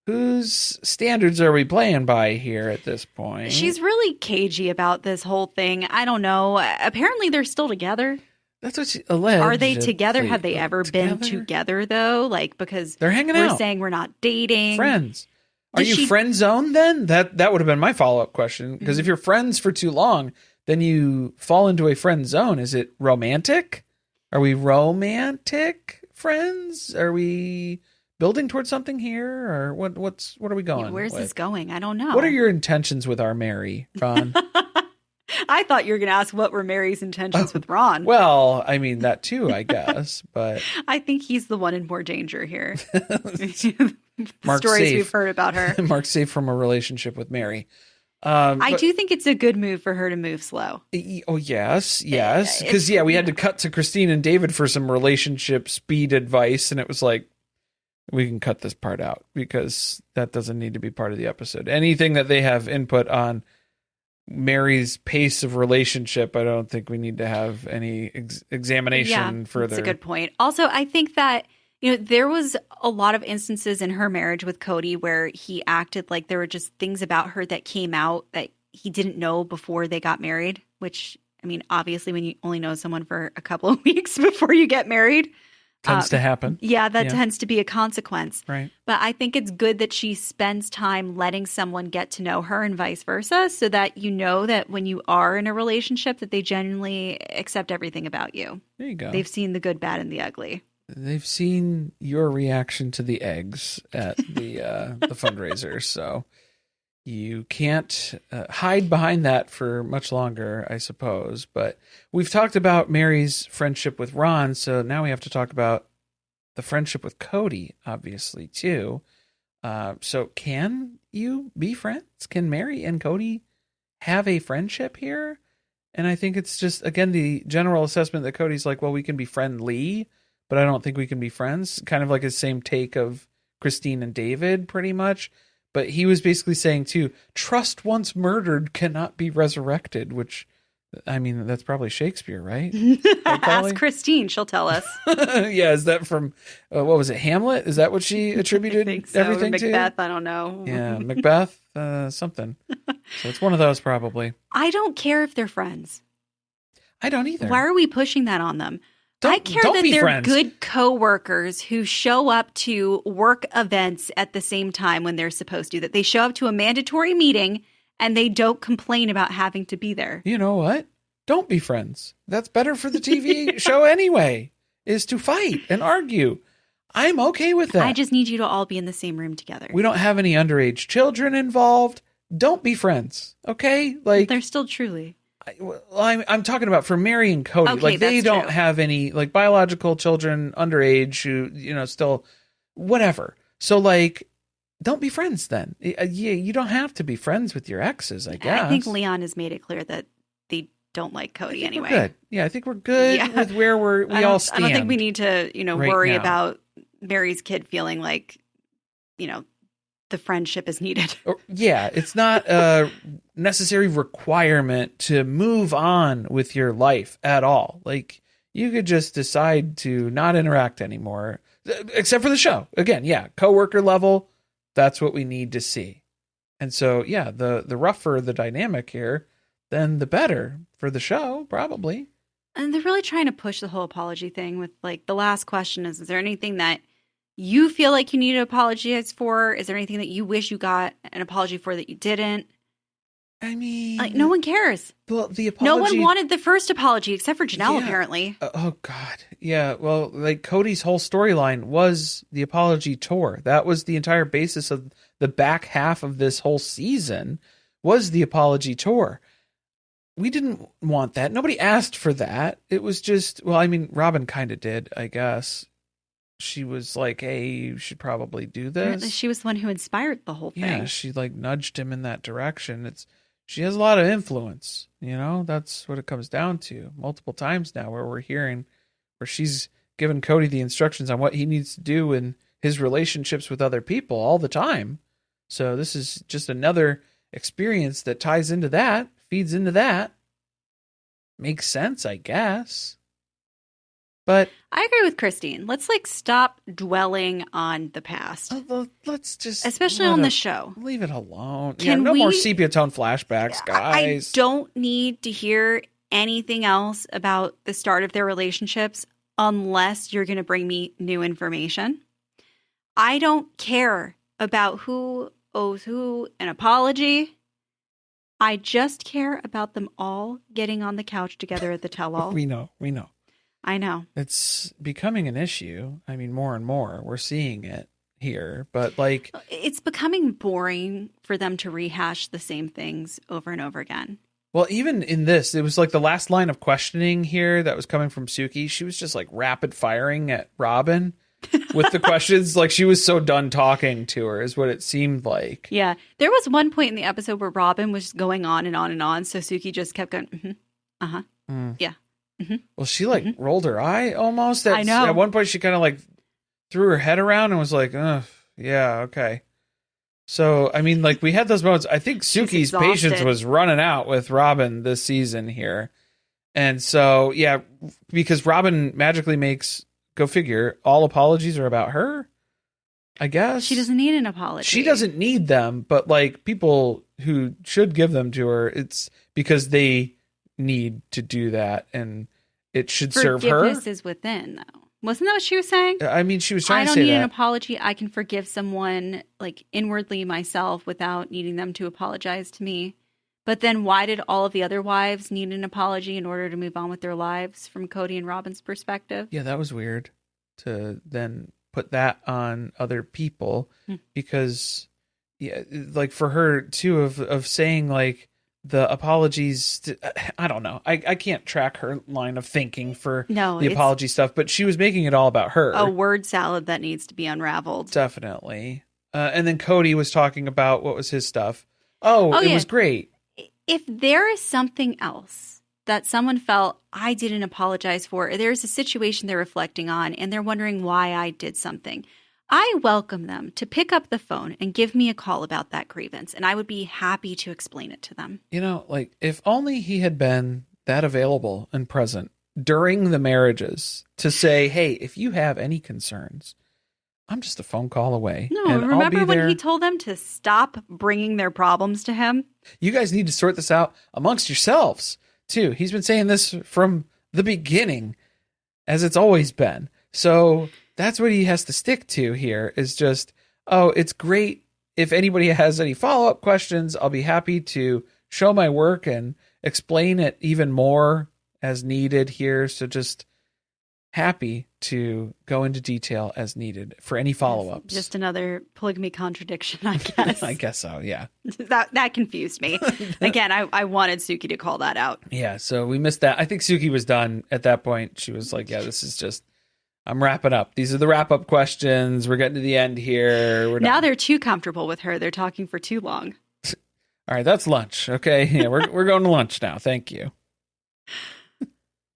whose standards are we playing by here at this point? She's really cagey about this whole thing. I don't know. Apparently they're still together. That's what she alleged. Are they together? Have they ever been together though? Like, because they're hanging out. We're saying we're not dating. Friends. Are you friend zoned then? That would have been my follow-up question. Because if you're friends for too long, then you fall into a friend zone. Is it romantic? Are we romantic friends? Are we building towards something here? Or what are we going? Where's this going? I don't know. What are your intentions with our Meri, Ron? I thought you were going to ask what were Meri's intentions with Ron. Well, I mean, that too, I guess. But I think he's the one in more danger here. Mark's stories safe. We've heard about her. Mark's safe from a relationship with Meri. I do think it's a good move for her to move slow. Oh, yes. Because, we had to cut to Christine and David for some relationship speed advice. And it was like, we can cut this part out because that doesn't need to be part of the episode. Anything that they have input on Meri's pace of relationship, I don't think we need to have any examination further. That's a good point. Also, I think that there was a lot of instances in her marriage with Kody where he acted like there were just things about her that came out that he didn't know before they got married, which, I mean, obviously when you only know someone for a couple of weeks before you get married. Tends to happen. Yeah, that tends to be a consequence. Right. But I think it's good that she spends time letting someone get to know her and vice versa so that you know that when you are in a relationship that they genuinely accept everything about you. There you go. They've seen the good, bad, and the ugly. They've seen your reaction to the eggs at the fundraiser, so you can't hide behind that for much longer, I suppose. But we've talked about Meri's friendship with Ron, so now we have to talk about the friendship with Kody, obviously, too. So can you be friends? Can Meri and Kody have a friendship here? And I think it's just, again, the general assessment that Cody's like, well, we can be friendly, but I don't think we can be friends. Kind of like his same take of Christine and David, pretty much. But he was basically saying, too, trust once murdered cannot be resurrected, which I mean, that's probably Shakespeare, right? Ask Christine. She'll tell us. Yeah, is that from, what was it, Hamlet? Is that what she attributed I think so. everything Macbeth, to? I don't know. Yeah, Macbeth, something. So it's one of those probably. I don't care if they're friends. I don't either. Why are we pushing that on them? I care don't that be they're friends. good coworkers who show up to work events at the same time when they're supposed to, that they show up to a mandatory meeting and they don't complain about having to be there. You know what? Don't be friends. That's better for the TV show anyway, is to fight and argue. I'm okay with that. I just need you to all be in the same room together. We don't have any underage children involved. Don't be friends, okay? Like, they're still truly. I'm talking about for Meri and Kody. Okay, like, they don't true. have any like biological children underage who, still whatever. So like, don't be friends then. Yeah, you don't have to be friends with your exes, I guess. I think Leon has made it clear that they don't like Cody anyway. We're good. Yeah, I think we're good with where we all stand. I don't think we need to, right worry now. about Meri's kid feeling like, the friendship is needed. Yeah, it's not a necessary requirement to move on with your life at all. Like, you could just decide to not interact anymore, except for the show. Again, yeah, coworker level, that's what we need to see. And so, yeah, the rougher the dynamic here, then the better for the show, probably. And they're really trying to push the whole apology thing with, like, the last question is there anything that you feel like you need to apologize for? Is there anything that you wish you got an apology for that you didn't? I mean, like, no one cares. Well, the apology. No one wanted the first apology except for Janelle, apparently. Oh God, yeah. Well, like Cody's whole storyline was the apology tour. That was the entire basis of the back half of this whole season. Was the apology tour. We didn't want that. Nobody asked for that. It was just, well, I mean, Robyn kind of did, I guess. She was like, hey, you should probably do this. She was the one who inspired the whole thing. Yeah, she like nudged him in that direction. She has a lot of influence, that's what it comes down to. Multiple times now where we're hearing where she's given Kody the instructions on what he needs to do in his relationships with other people all the time. So this is just another experience that ties into that, feeds into that. Makes sense, I guess. But I agree with Christine. Let's stop dwelling on the past. Let's just, especially on the show. Leave it alone. No more sepia tone flashbacks, guys. I don't need to hear anything else about the start of their relationships unless you're going to bring me new information. I don't care about who owes who an apology. I just care about them all getting on the couch together at the tell-all. We know. I know. It's becoming an issue. I mean, more and more. We're seeing it here. But it's becoming boring for them to rehash the same things over and over again. Well, even in this, it was like the last line of questioning here that was coming from Suki. She was just rapid firing at Robyn with the questions. Like, she was so done talking to her is what it seemed like. Yeah. There was one point in the episode where Robyn was going on and on and on. So Suki just kept going, yeah. Mm-hmm. Well, she rolled her eye almost. I know. At one point, she kind of threw her head around and was like, yeah, okay. So, I mean, we had those moments. I think Suki's patience was running out with Robyn this season here. And so, yeah, because Robyn magically makes, go figure, all apologies are about her, I guess. She doesn't need an apology. She doesn't need them, but people who should give them to her, it's because they need to do that, and it should serve her. Forgiveness is within, though. Wasn't that what she was saying? I mean, she was trying to say that. I don't need an apology. I can forgive someone inwardly myself without needing them to apologize to me. But then why did all of the other wives need an apology in order to move on with their lives from Kody and Robyn's perspective? Yeah, that was weird to then put that on other people because, yeah, for her too of saying the apologies, I don't know. I can't track her line of thinking for the apology stuff, but she was making it all about her. A word salad that needs to be unraveled. Definitely. And then Kody was talking about what was his stuff. It was great. If there is something else that someone felt I didn't apologize for, there's a situation they're reflecting on and they're wondering why I did something, I welcome them to pick up the phone and give me a call about that grievance, and I would be happy to explain it to them. If only he had been that available and present during the marriages to say, hey, if you have any concerns, I'm just a phone call away. No, and remember when he told them to stop bringing their problems to him? You guys need to sort this out amongst yourselves, too. He's been saying this from the beginning, as it's always been. So that's what he has to stick to here is just, oh, it's great. If anybody has any follow-up questions, I'll be happy to show my work and explain it even more as needed here. So just happy to go into detail as needed for any follow-ups. Just another polygamy contradiction, I guess. I guess so, yeah. That confused me. Again, I wanted Suki to call that out. Yeah, so we missed that. I think Suki was done at that point. She was like, yeah, this is just, I'm wrapping up. These are the wrap-up questions. We're getting to the end here. Now they're too comfortable with her. They're talking for too long. All right, that's lunch. Okay, yeah, we're going to lunch now. Thank you.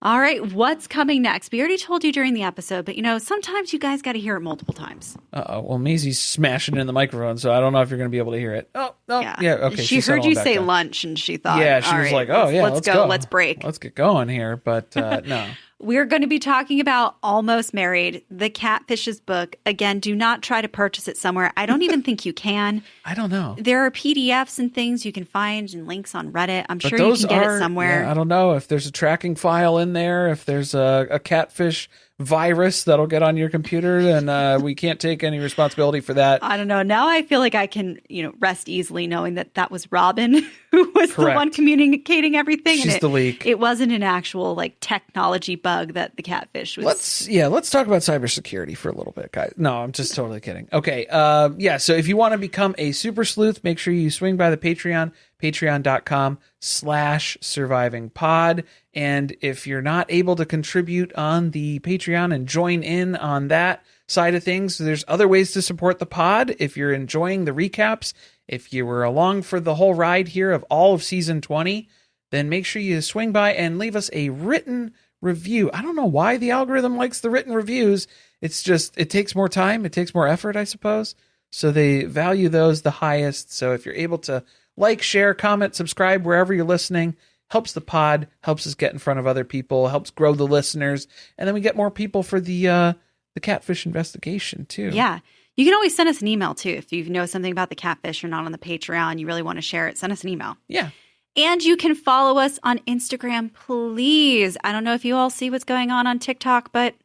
All right, what's coming next? We already told you during the episode, but sometimes you guys got to hear it multiple times. Uh-oh. Well, Maisie's smashing in the microphone, so I don't know if you're going to be able to hear it. Oh, no. Yeah, okay. She heard you say lunch, and she thought, yeah, she was like, oh, yeah, let's go. Let's break. Let's get going here, but no. We're going to be talking about Almost Married, the Catfish's book. Again, do not try to purchase it somewhere. I don't even think you can. I don't know. There are PDFs and things you can find and links on Reddit. I'm sure you can get it somewhere. Yeah, I don't know if there's a tracking file in there, if there's a catfish virus that'll get on your computer, then we can't take any responsibility for that. I don't know. Now I feel like I can, rest easily knowing that was Robyn who was the one communicating everything. She's the leak. It wasn't an actual technology bug that the catfish was. Let's talk about cybersecurity for a little bit, guys. No, I'm just totally kidding. Okay. So if you want to become a super sleuth, make sure you swing by the Patreon, patreon.com/survivingpod. And if you're not able to contribute on the Patreon and join in on that side of things, there's other ways to support the pod. If you're enjoying the recaps, if you were along for the whole ride here of all of season 20, then make sure you swing by and leave us a written review. I don't know why the algorithm likes the written reviews. It's just, it takes more time. It takes more effort, I suppose. So they value those the highest. So if you're able to like, share, comment, subscribe wherever you're listening, helps the pod, helps us get in front of other people, helps grow the listeners, and then we get more people for the catfish investigation too. Yeah. You can always send us an email too. If you know something about the catfish or not on the Patreon, you really want to share it, send us an email. Yeah. And you can follow us on Instagram, please. I don't know if you all see what's going on TikTok, but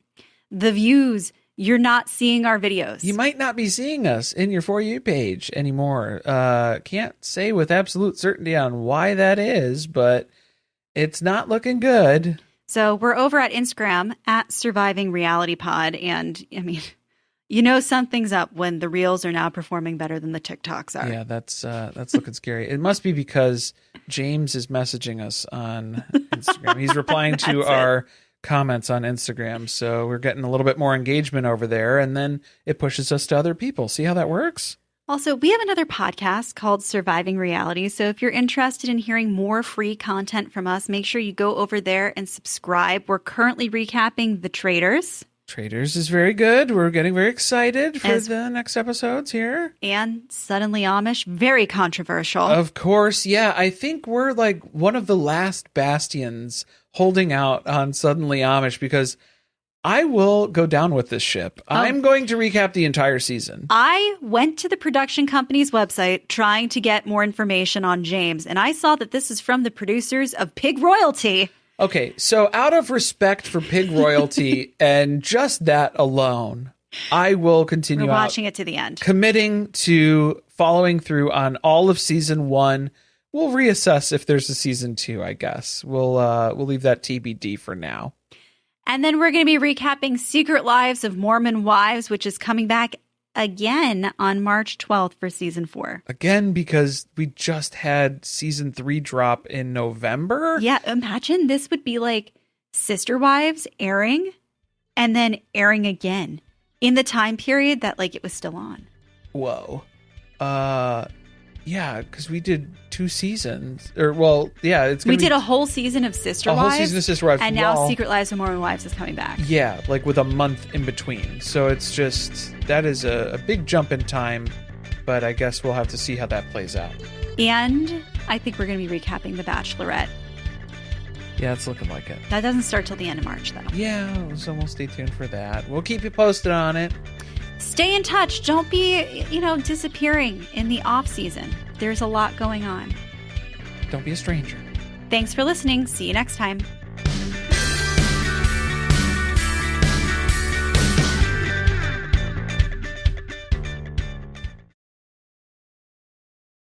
the views, you're not seeing our videos. You might not be seeing us in your For You page anymore. Can't say with absolute certainty on why that is, but it's not looking good. So we're over at Instagram at Surviving Reality Pod. And I mean, something's up when the reels are now performing better than the TikToks are. Yeah, that's looking scary. It must be because James is messaging us on Instagram. He's replying to our comments on Instagram, so we're getting a little bit more engagement over there, and then it pushes us to other people. See how that works? Also, we have another podcast called Surviving Reality, so if you're interested in hearing more free content from us, make sure you go over there and subscribe. We're currently recapping The Traitors. Traitors is very good. We're getting very excited for the next episodes here. And Suddenly Amish, very controversial. Of course, yeah. I think we're like one of the last bastions holding out on Suddenly Amish, because I will go down with this ship. I'm going to recap the entire season. I went to the production company's website trying to get more information on James, and I saw that this is from the producers of Pig Royalty. Okay, so out of respect for Pig Royalty and just that alone, I will continue watching it to the end. Committing to following through on all of season 1. We'll reassess if there's a season 2, I guess. We'll leave that TBD for now. And then we're going to be recapping Secret Lives of Mormon Wives, which is coming back again on March 12th for season 4. Again, because we just had season 3 drop in November. Yeah, imagine this would be like Sister Wives airing and then airing again in the time period that it was still on. Whoa. Yeah, because we did 2 seasons. We did a whole season of Sister Wives. A whole season of Sister Wives. And now Secret Lives of Mormon Wives is coming back. Yeah, with a month in between. So it's just, that is a big jump in time. But I guess we'll have to see how that plays out. And I think we're going to be recapping The Bachelorette. Yeah, it's looking like it. That doesn't start till the end of March, though. Yeah, so we'll stay tuned for that. We'll keep you posted on it. Stay in touch. Don't be, disappearing in the off season. There's a lot going on. Don't be a stranger. Thanks for listening. See you next time.